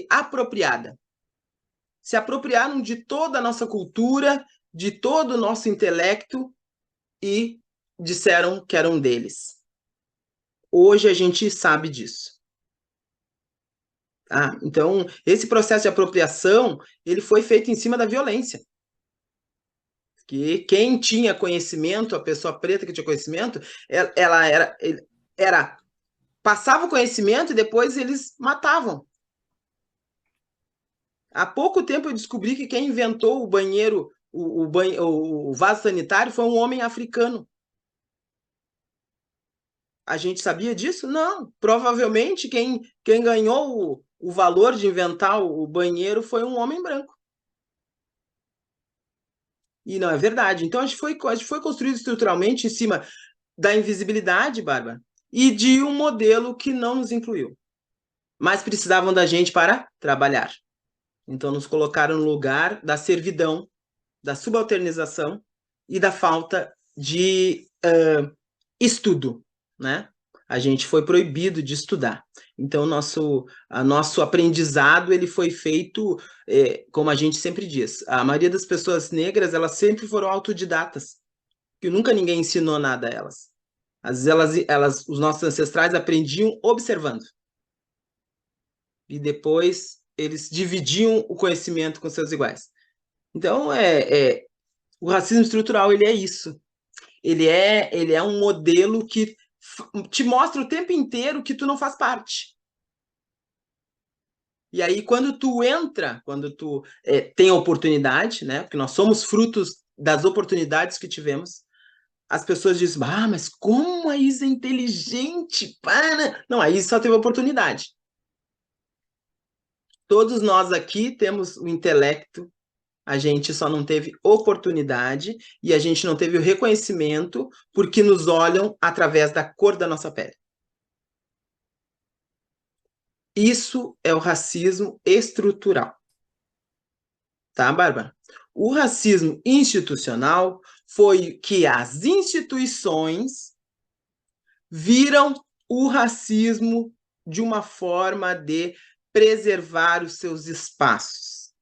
apropriada. Se apropriaram de toda a nossa cultura, de todo o nosso intelecto e disseram que eram deles. Hoje a gente sabe disso. Tá? Então, esse processo de apropriação, ele foi feito em cima da violência. Que quem tinha conhecimento, a pessoa preta que tinha conhecimento, ela passava o conhecimento e depois eles matavam. Há pouco tempo eu descobri que quem inventou o banheiro, o vaso sanitário, foi um homem africano. A gente sabia disso? Não. Provavelmente quem ganhou o valor de inventar o banheiro foi um homem branco. E não é verdade. Então, a gente foi construído estruturalmente em cima da invisibilidade, Bárbara, e de um modelo que não nos incluiu. Mas precisavam da gente para trabalhar. Então, nos colocaram no lugar da servidão, da subalternização e da falta de estudo, né? A gente foi proibido de estudar. Então, nosso aprendizado ele foi feito, como a gente sempre diz, a maioria das pessoas negras, elas sempre foram autodidatas, que nunca ninguém ensinou nada a elas. Às vezes, os nossos ancestrais aprendiam observando. E depois, eles dividiam o conhecimento com seus iguais. Então, o racismo estrutural, ele é isso. Ele é um modelo que te mostra o tempo inteiro que tu não faz parte. E aí, quando tu tem oportunidade, né? Porque nós somos frutos das oportunidades que tivemos, as pessoas dizem, mas como a Isa é inteligente, para... Não, a Isa só teve oportunidade. Todos nós aqui temos o intelecto, a gente só não teve oportunidade e a gente não teve o reconhecimento porque nos olham através da cor da nossa pele. Isso é o racismo estrutural. Tá, Bárbara? O racismo institucional foi que as instituições viram o racismo de uma forma de preservar os seus espaços.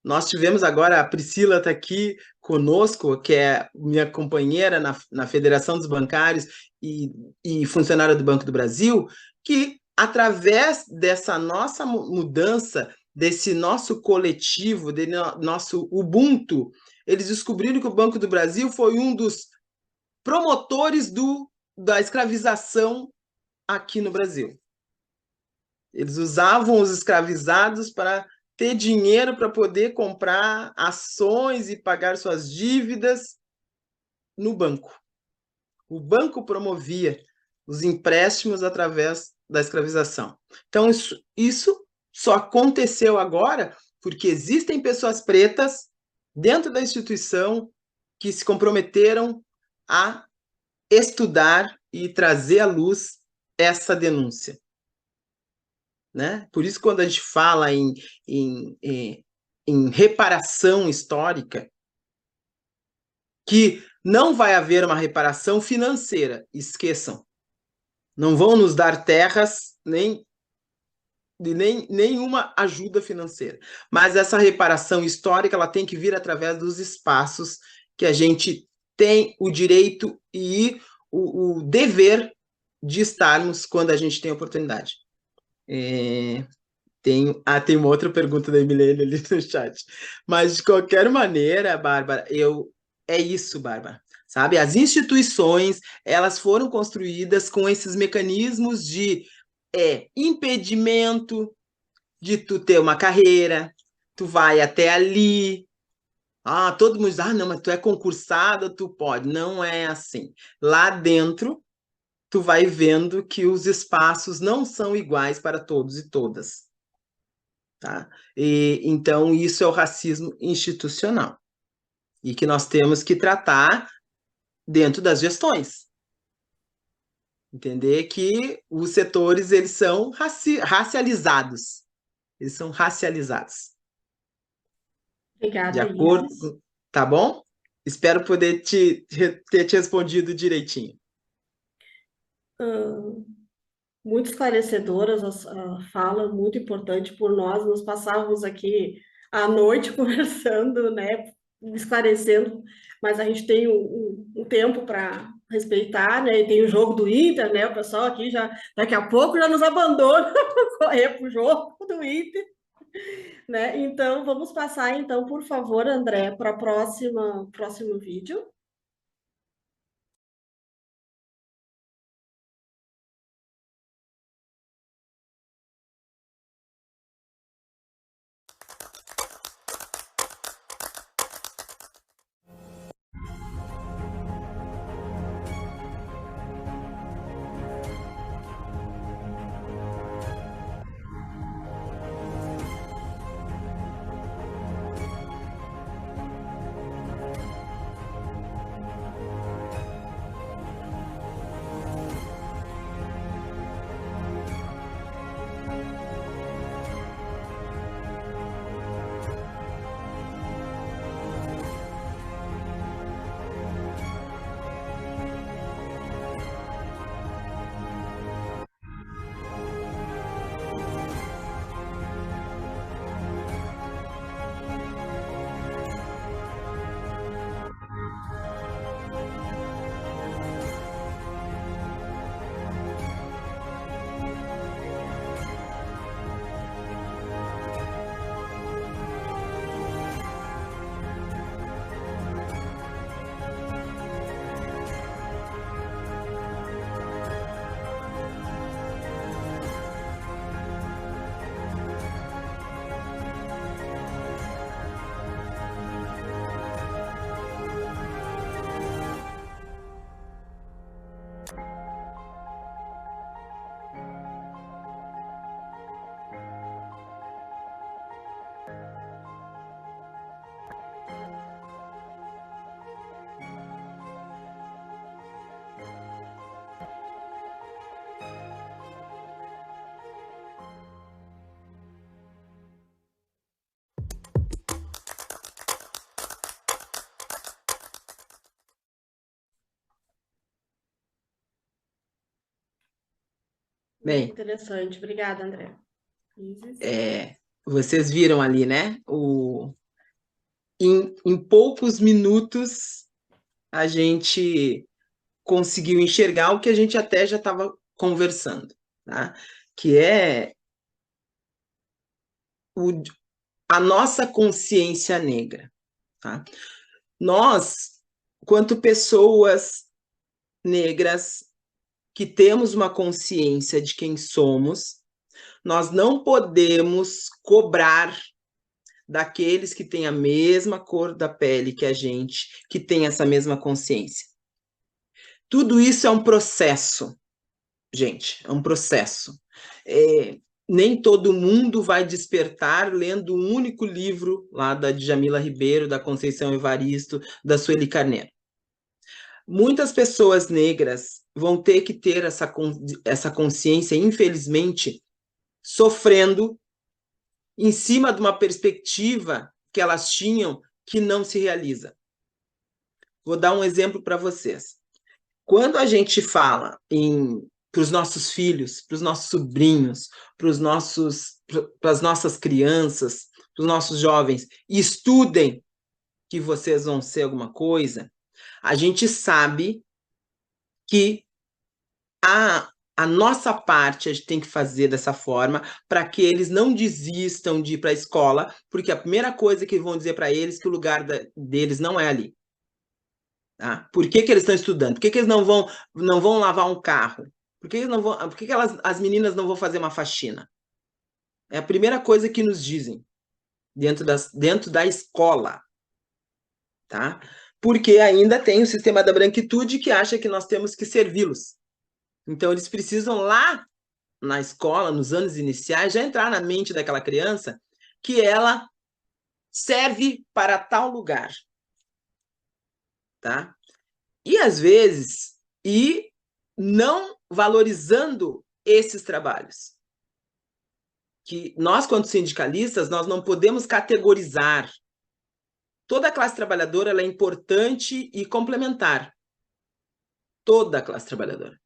Nós tivemos agora, a Priscila está aqui conosco, que é minha companheira na Federação dos Bancários e funcionária do Banco do Brasil, que através dessa nossa mudança, desse nosso coletivo, desse nosso Ubuntu, eles descobriram que o Banco do Brasil foi um dos promotores da escravização aqui no Brasil. Eles usavam os escravizados para ter dinheiro para poder comprar ações e pagar suas dívidas no banco. O banco promovia os empréstimos através da escravização. Então, isso só aconteceu agora porque existem pessoas pretas dentro da instituição que se comprometeram a estudar e trazer à luz essa denúncia. Né? Por isso, quando a gente fala em reparação histórica, que não vai haver uma reparação financeira, esqueçam. Não vão nos dar terras, nem nenhuma ajuda financeira. Mas essa reparação histórica ela tem que vir através dos espaços que a gente tem o direito e o dever de estarmos quando a gente tem oportunidade. Tem uma outra pergunta da Emilene ali no chat. Mas, de qualquer maneira, Bárbara, é isso, Bárbara. Sabe? As instituições, elas foram construídas com esses mecanismos de impedimento de tu ter uma carreira, tu vai até ali, todo mundo diz, não, mas tu é concursada, tu pode. Não é assim. Lá dentro, tu vai vendo que os espaços não são iguais para todos e todas. Tá? Então, isso é o racismo institucional. E que nós temos que tratar dentro das gestões. Entender que os setores, eles são racializados. Eles são racializados. Obrigada, De acordo, Isis. tá bom? Espero poder ter te respondido direitinho. Muito esclarecedoras a fala, muito importante por nós. Nós passávamos aqui à noite conversando, né, esclarecendo, mas a gente tem um tempo para respeitar, né, e tem o jogo do Inter, né, o pessoal aqui já, daqui a pouco já nos abandona para correr para o jogo do Inter, né, então vamos passar, então, por favor, André, para o próximo vídeo. Bem, Interessante. Obrigada, André. Isis. vocês viram ali, né? Em poucos minutos, a gente conseguiu enxergar o que a gente até já estava conversando, tá? Que é a nossa consciência negra. Tá? Nós, quanto pessoas negras que temos uma consciência de quem somos, nós não podemos cobrar daqueles que têm a mesma cor da pele que a gente, que tem essa mesma consciência. Tudo isso é um processo, gente, é um processo. Nem todo mundo vai despertar lendo um único livro lá da Djamila Ribeiro, da Conceição Evaristo, da Sueli Carneiro. Muitas pessoas negras vão ter que ter essa consciência, infelizmente, sofrendo em cima de uma perspectiva que elas tinham que não se realiza. Vou dar um exemplo para vocês. Quando a gente fala em para os nossos filhos, para os nossos sobrinhos, para as nossas crianças, para os nossos jovens, estudem que vocês vão ser alguma coisa, a gente sabe que a nossa parte a gente tem que fazer dessa forma para que eles não desistam de ir para a escola, porque a primeira coisa que vão dizer para eles é que o lugar deles não é ali. Tá? Por que eles estão estudando? Por que eles não vão lavar um carro? Por que as meninas não vão fazer uma faxina? É a primeira coisa que nos dizem dentro da escola. Tá? Porque ainda tem o sistema da branquitude que acha que nós temos que servi-los. Então, eles precisam lá na escola, nos anos iniciais, já entrar na mente daquela criança que ela serve para tal lugar. Tá? E, às vezes, não valorizando esses trabalhos. Que nós, quanto sindicalistas, nós não podemos categorizar. Toda a classe trabalhadora ela é importante e complementar. Toda a classe trabalhadora.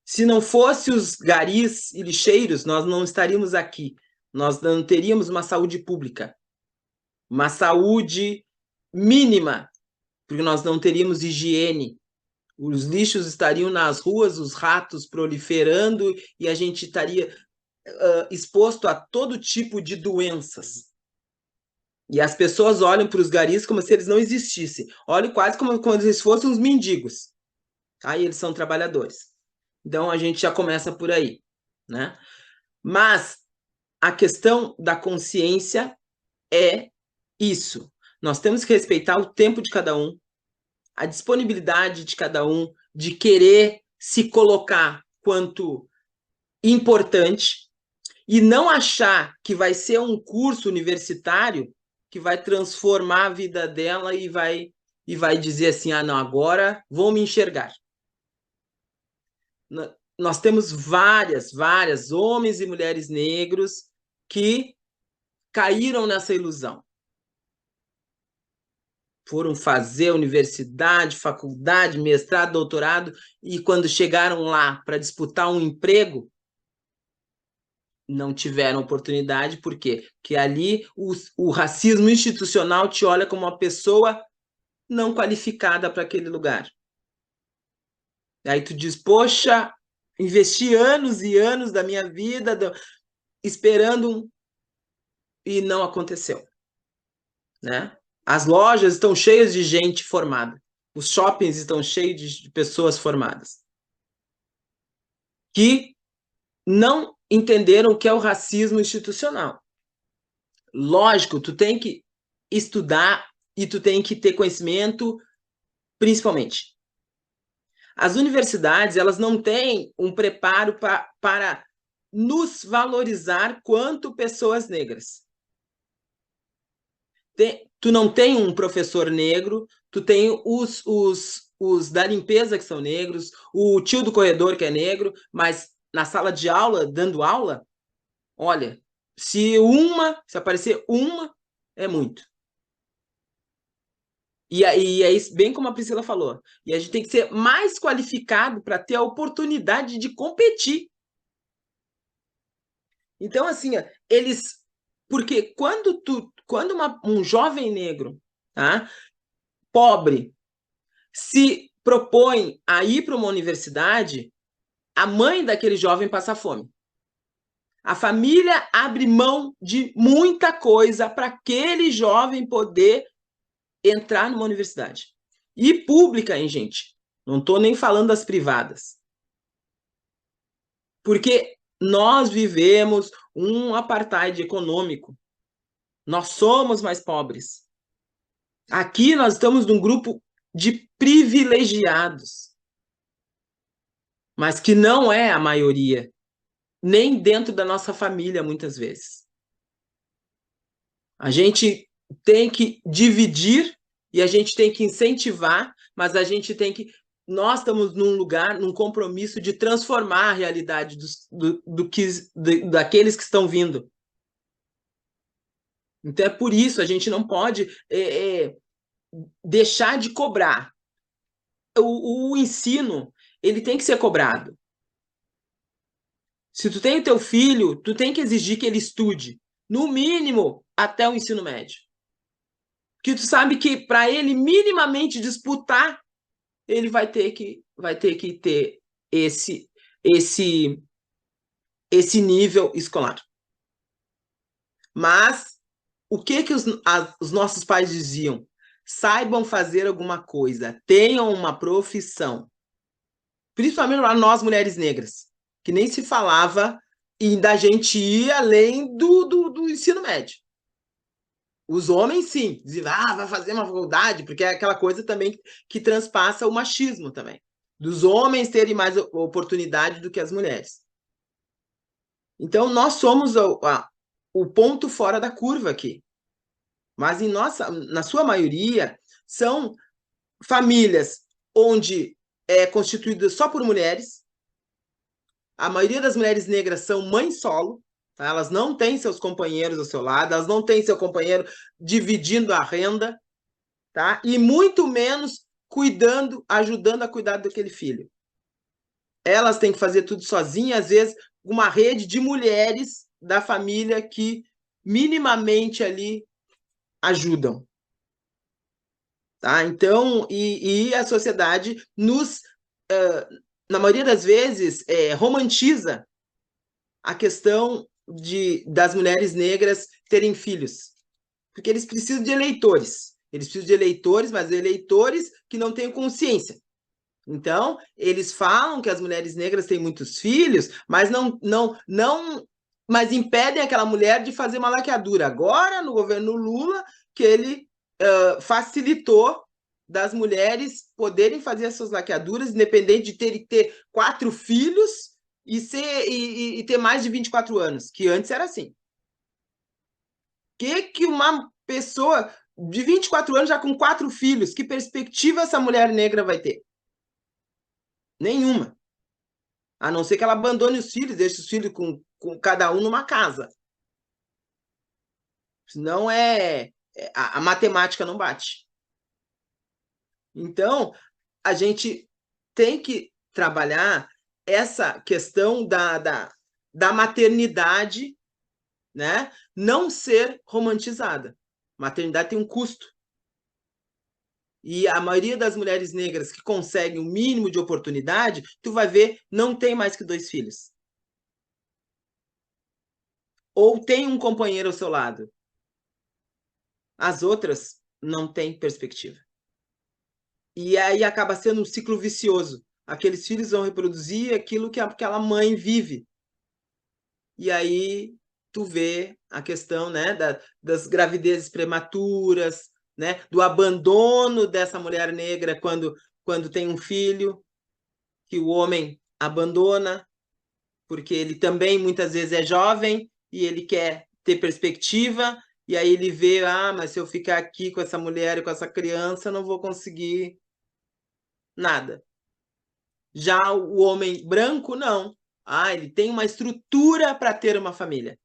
Se não fosse os garis e lixeiros, nós não estaríamos aqui. Nós não teríamos uma saúde pública. Uma saúde mínima, porque nós não teríamos higiene. Os lixos estariam nas ruas, os ratos proliferando e a gente estaria exposto a todo tipo de doenças. E as pessoas olham para os garis como se eles não existissem. Olham quase como se eles fossem uns mendigos. Aí eles são trabalhadores. Então, a gente já começa por aí, né? Mas a questão da consciência é isso. Nós temos que respeitar o tempo de cada um, a disponibilidade de cada um, de querer se colocar quanto importante e não achar que vai ser um curso universitário que vai transformar a vida dela e vai dizer assim, não, agora vou me enxergar. Nós temos várias homens e mulheres negros que caíram nessa ilusão. Foram fazer universidade, faculdade, mestrado, doutorado, e quando chegaram lá para disputar um emprego, não tiveram oportunidade. Por quê? Porque ali o racismo institucional te olha como uma pessoa não qualificada para aquele lugar. Aí tu diz, poxa, investi anos e anos da minha vida esperando e não aconteceu. Né? As lojas estão cheias de gente formada. Os shoppings estão cheios de pessoas formadas. Que não entenderam o que é o racismo institucional. Lógico, tu tem que estudar e tu tem que ter conhecimento, principalmente. As universidades, elas não têm um preparo para nos valorizar quanto pessoas negras. Tu não tem um professor negro, tu tem os da limpeza que são negros, o tio do corredor que é negro, mas na sala de aula, dando aula, olha, se aparecer uma, é muito. E é isso, bem como a Priscila falou, e a gente tem que ser mais qualificado para ter a oportunidade de competir. Então, assim, porque quando um jovem negro, tá, pobre, se propõe a ir para uma universidade, a mãe daquele jovem passa fome. A família abre mão de muita coisa para aquele jovem poder entrar numa universidade. E pública, hein, gente? Não estou nem falando das privadas. Porque nós vivemos um apartheid econômico. Nós somos mais pobres. Aqui nós estamos num grupo de privilegiados, mas que não é a maioria, nem dentro da nossa família, muitas vezes. A gente tem que dividir e a gente tem que incentivar, mas a gente tem que... Nós estamos num compromisso de transformar a realidade daqueles que estão vindo. Então, é por isso a gente não pode deixar de cobrar. O ensino, ele tem que ser cobrado. Se tu tem o teu filho, tu tem que exigir que ele estude, no mínimo, até o ensino médio. Porque tu sabe que para ele minimamente disputar, ele vai ter que ter esse nível escolar. Mas o que os nossos pais diziam? Saibam fazer alguma coisa, tenham uma profissão. Principalmente para nós, mulheres negras, que nem se falava e da gente ir além do ensino médio. Os homens, sim, diziam, vai fazer uma faculdade, porque é aquela coisa também que transpassa o machismo também. Dos homens terem mais oportunidade do que as mulheres. Então, nós somos o ponto fora da curva aqui. Mas na sua maioria, são famílias onde é constituída só por mulheres. A maioria das mulheres negras são mães solo, tá? Elas não têm seus companheiros ao seu lado, elas não têm seu companheiro dividindo a renda, tá? E muito menos ajudando a cuidar daquele filho. Elas têm que fazer tudo sozinhas, às vezes uma rede de mulheres da família que minimamente ali ajudam. Tá? Então, e a sociedade na maioria das vezes, romantiza a questão das mulheres negras terem filhos. Porque eles precisam de eleitores. Eles precisam de eleitores, mas eleitores que não tenham consciência. Então, eles falam que as mulheres negras têm muitos filhos, mas mas impedem aquela mulher de fazer uma laqueadura. Agora, no governo Lula, que ele facilitou das mulheres poderem fazer as suas laqueaduras, independente de ter 4 filhos e ter mais de 24 anos, que antes era assim. Que uma pessoa de 24 anos já com 4 filhos, que perspectiva essa mulher negra vai ter? Nenhuma. A não ser que ela abandone os filhos, deixe os filhos com cada um numa casa. Senão a matemática não bate. Então, a gente tem que trabalhar essa questão da maternidade, né? Não ser romantizada. Maternidade tem um custo. E a maioria das mulheres negras que conseguem o mínimo de oportunidade, tu vai ver, não tem mais que 2 filhos. Ou tem um companheiro ao seu lado. As outras não têm perspectiva. E aí acaba sendo um ciclo vicioso. Aqueles filhos vão reproduzir aquilo que aquela mãe vive. E aí tu vê a questão, né, das gravidezes prematuras, né, do abandono dessa mulher negra quando tem um filho, que o homem abandona, porque ele também muitas vezes é jovem e ele quer ter perspectiva, e aí ele vê, mas se eu ficar aqui com essa mulher e com essa criança, eu não vou conseguir nada. Já o homem branco, não. Ele tem uma estrutura para ter uma família.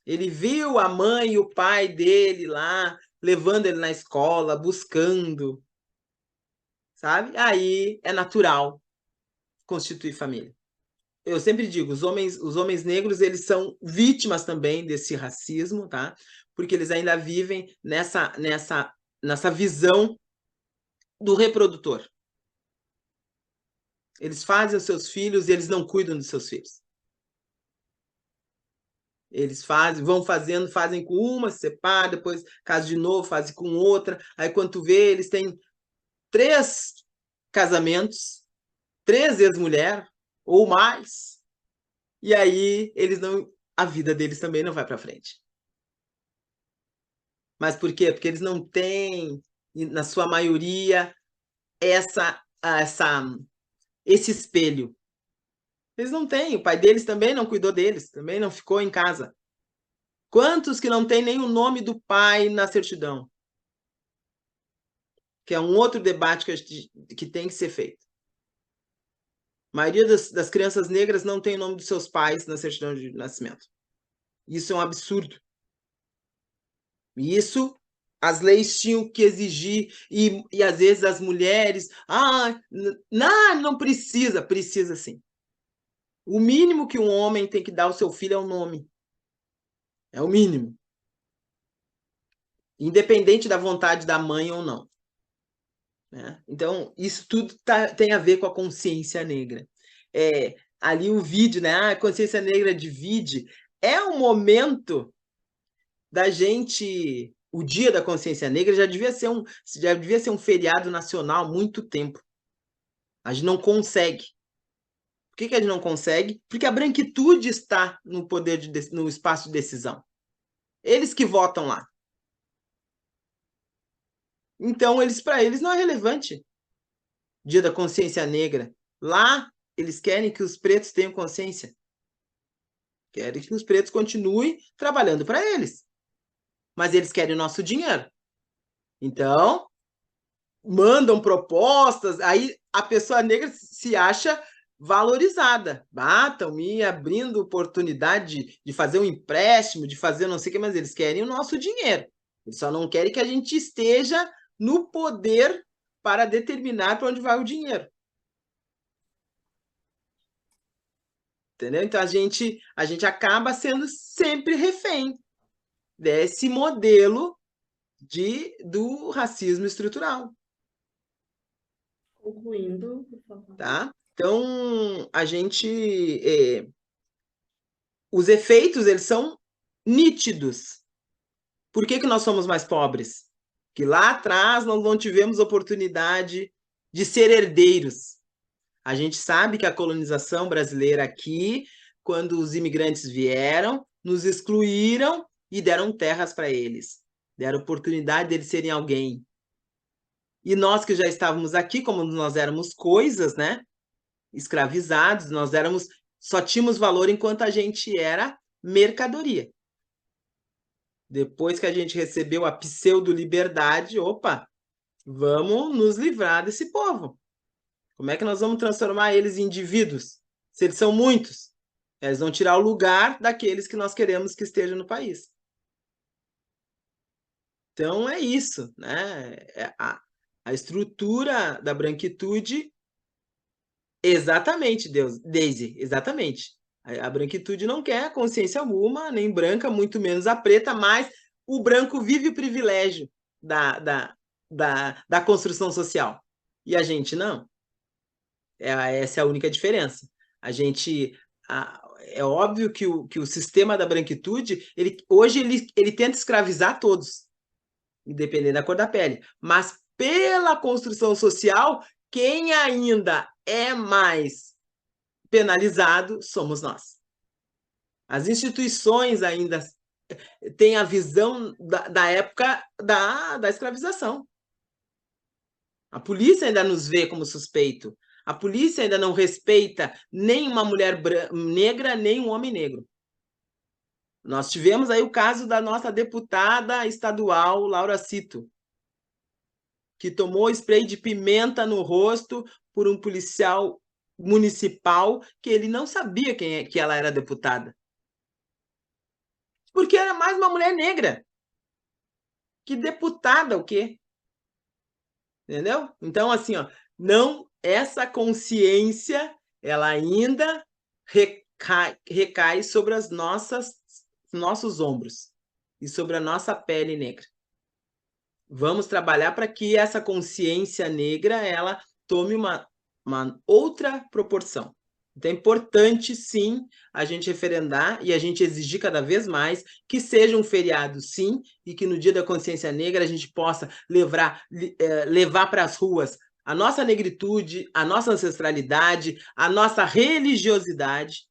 Ele viu a mãe e o pai dele lá, levando ele na escola, buscando, sabe? Aí é natural constituir família. Eu sempre digo, os homens negros, eles são vítimas também desse racismo, tá? Porque eles ainda vivem nessa visão do reprodutor. Eles fazem os seus filhos e eles não cuidam dos seus filhos. Eles fazem com uma, se separam, depois casam de novo, fazem com outra. Aí quando tu vê, eles têm 3 casamentos, 3 ex-mulheres ou mais. E aí a vida deles também não vai para frente. Mas por quê? Porque eles não têm, na sua maioria, esse espelho. Eles não têm, o pai deles também não cuidou deles, também não ficou em casa. Quantos que não têm nem o nome do pai na certidão? Que é um outro debate que tem que ser feito. A maioria das crianças negras não tem o nome dos seus pais na certidão de nascimento. Isso é um absurdo. Isso as leis tinham que exigir, e às vezes as mulheres, não precisa sim. O mínimo que um homem tem que dar ao seu filho é um nome. É o mínimo. Independente da vontade da mãe ou não. Né? Então, isso tudo tem a ver com a consciência negra. Ali o vídeo, né? A consciência negra divide. É um momento da gente... O Dia da Consciência Negra já devia ser um feriado nacional há muito tempo. A gente não consegue. Por que a gente não consegue? Porque a branquitude está no poder, no espaço de decisão. Eles que votam lá. Então, para eles não é relevante. Dia da Consciência Negra. Lá, eles querem que os pretos tenham consciência. Querem que os pretos continuem trabalhando para eles. Mas eles querem o nosso dinheiro. Então, mandam propostas, aí a pessoa negra se acha valorizada. Estão me abrindo oportunidade de fazer um empréstimo, de fazer não sei o que, mas eles querem o nosso dinheiro. Eles só não querem que a gente esteja no poder para determinar para onde vai o dinheiro. Entendeu? Então a gente acaba sendo sempre refém desse modelo do racismo estrutural. Concluindo, por favor. Tá? Então, os efeitos, eles são nítidos. Por que nós somos mais pobres? Que lá atrás nós não tivemos oportunidade de ser herdeiros. A gente sabe que a colonização brasileira aqui, quando os imigrantes vieram, nos excluíram e deram terras para eles. Deram oportunidade deles serem alguém. E nós que já estávamos aqui, como nós éramos coisas, né? Escravizados, só tínhamos valor enquanto a gente era mercadoria. Depois que a gente recebeu a pseudo-liberdade, vamos nos livrar desse povo. Como é que nós vamos transformar eles em indivíduos? Se eles são muitos, eles vão tirar o lugar daqueles que nós queremos que estejam no país. Então é isso, né? A estrutura da branquitude. Exatamente, Daisy, exatamente. A branquitude não quer consciência alguma, nem branca, muito menos a preta, mas o branco vive o privilégio da construção social. E a gente não. Essa é a única diferença. É óbvio que o sistema da branquitude, hoje ele tenta escravizar todos, independente da cor da pele. Mas pela construção social, quem ainda é mais penalizado somos nós. As instituições ainda têm a visão da época da escravização. A polícia ainda nos vê como suspeito. A polícia ainda não respeita nem uma mulher negra, nem um homem negro. Nós tivemos aí o caso da nossa deputada estadual, Laura Cito, que tomou spray de pimenta no rosto por um policial municipal que ele não sabia que ela era deputada. Porque era mais uma mulher negra. Que deputada o quê? Entendeu? Então, assim, essa consciência, ela ainda recai sobre nossos ombros e sobre a nossa pele negra. Vamos trabalhar para que essa consciência negra ela tome uma outra proporção. Então é importante, sim, a gente referendar e a gente exigir cada vez mais que seja um feriado, sim, e que no Dia da Consciência Negra a gente possa levar para as ruas a nossa negritude, a nossa ancestralidade, a nossa religiosidade,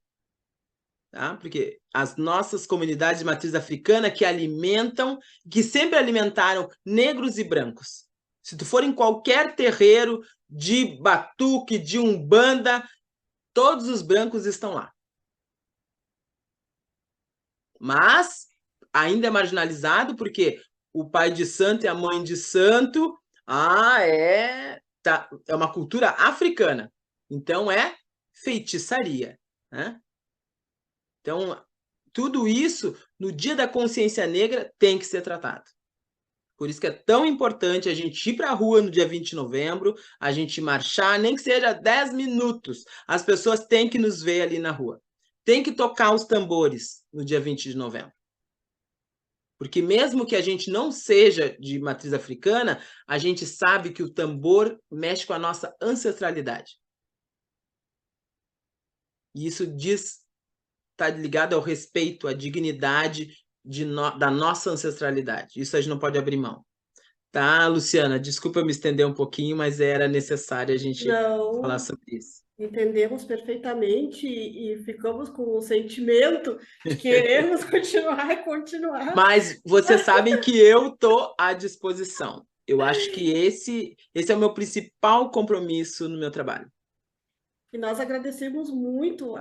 tá? Porque as nossas comunidades de matriz africana que alimentam, que sempre alimentaram negros e brancos. Se tu for em qualquer terreiro de batuque, de umbanda, todos os brancos estão lá. Mas ainda é marginalizado porque o pai de santo e a mãe de santo é uma cultura africana. Então é feitiçaria, né? Então, tudo isso, no Dia da Consciência Negra, tem que ser tratado. Por isso que é tão importante a gente ir para a rua no dia 20 de novembro, a gente marchar, nem que seja 10 minutos. As pessoas têm que nos ver ali na rua. Tem que tocar os tambores no dia 20 de novembro. Porque mesmo que a gente não seja de matriz africana, a gente sabe que o tambor mexe com a nossa ancestralidade. E isso está ligado ao respeito, à dignidade da nossa ancestralidade. Isso a gente não pode abrir mão. Tá, Luciana? Desculpa eu me estender um pouquinho, mas era necessário a gente falar Não, sobre isso. entendemos perfeitamente e ficamos com o sentimento de queremos continuar e continuar. Mas vocês sabem que eu estou à disposição. Eu acho que esse é o meu principal compromisso no meu trabalho. E nós agradecemos muito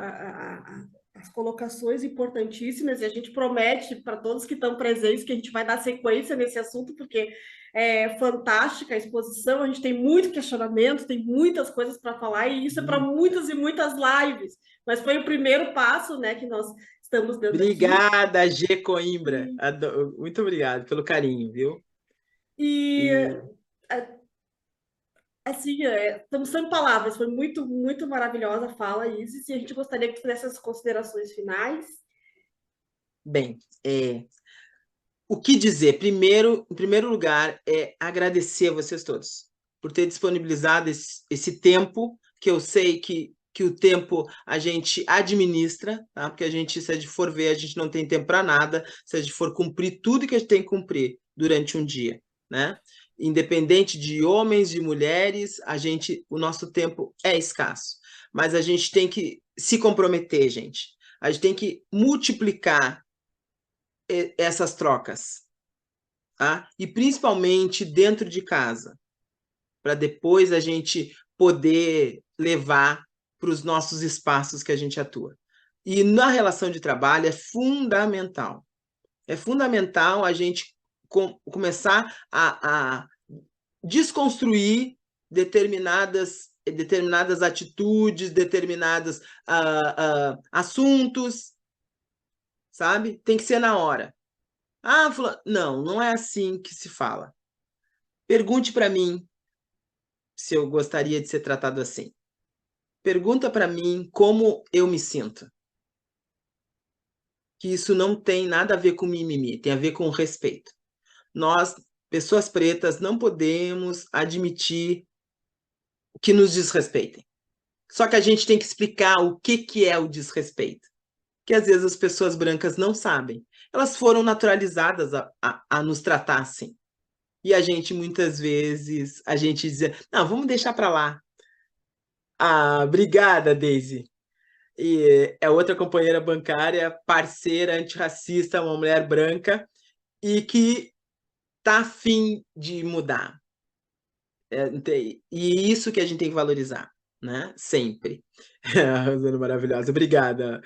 as colocações importantíssimas e a gente promete para todos que estão presentes que a gente vai dar sequência nesse assunto, porque é fantástica a exposição, a gente tem muito questionamento, tem muitas coisas para falar e isso é para muitas e muitas lives, mas foi o primeiro passo, né, que nós estamos dando aqui. Obrigada, G. Coimbra. Muito obrigado pelo carinho, viu? Assim, estamos sem palavras, foi muito, muito maravilhosa a fala, Isis, e a gente gostaria que tu fizesse as considerações finais. Bem, o que dizer? Em primeiro lugar, é agradecer a vocês todos por ter disponibilizado esse tempo, que eu sei que o tempo a gente administra, tá? Porque a gente, se a gente for ver, a gente não tem tempo para nada, se a gente for cumprir tudo que a gente tem que cumprir durante um dia, né? Independente de homens, de mulheres, o nosso tempo é escasso. Mas a gente tem que se comprometer, gente. A gente tem que multiplicar essas trocas, tá? E principalmente dentro de casa, para depois a gente poder levar para os nossos espaços que a gente atua. E na relação de trabalho é fundamental. É fundamental a gente começar a desconstruir determinadas atitudes, determinados assuntos, sabe? Tem que ser na hora. Não é assim que se fala. Pergunte para mim se eu gostaria de ser tratado assim. Pergunta para mim como eu me sinto. Que isso não tem nada a ver com mimimi, tem a ver com respeito. Nós, pessoas pretas, não podemos admitir que nos desrespeitem. Só que a gente tem que explicar o que é o desrespeito. Que às vezes as pessoas brancas não sabem. Elas foram naturalizadas a nos tratar assim. E a gente, muitas vezes, dizia, não, vamos deixar para lá. Obrigada, Daisy. E é outra companheira bancária, parceira, antirracista, uma mulher branca, e que está a fim de mudar. E isso que a gente tem que valorizar, né? Sempre. A Rosana maravilhosa. Obrigada,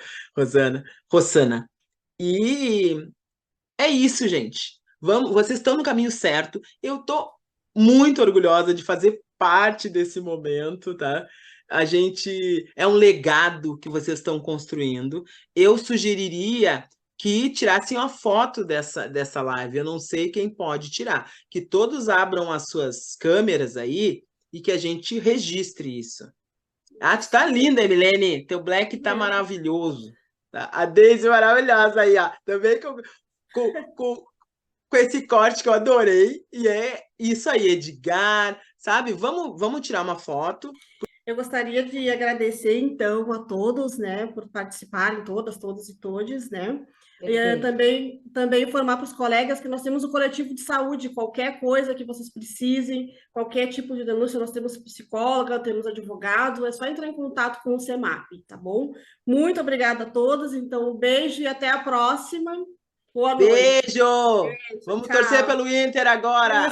Rosana. E é isso, gente. Vocês estão no caminho certo. Eu estou muito orgulhosa de fazer parte desse momento, tá? É um legado que vocês estão construindo. Eu sugeriria que tirassem uma foto dessa live. Eu não sei quem pode tirar. Que todos abram as suas câmeras aí e que a gente registre isso. Tu tá linda, Emilene. Teu black tá maravilhoso. Tá? A Daisy maravilhosa aí, ó. Também com esse corte que eu adorei. E é isso aí, Edgar. Sabe? Vamos tirar uma foto. Eu gostaria de agradecer, então, a todos, né, por participarem, todas e todes, né? E também informar para os colegas que nós temos um coletivo de saúde, qualquer coisa que vocês precisem, qualquer tipo de denúncia, nós temos psicóloga, temos advogado, é só entrar em contato com o CEMAP, tá bom? Muito obrigada a todos, então um beijo e até a próxima. Boa noite. Beijo! Vamos torcer pelo Inter agora!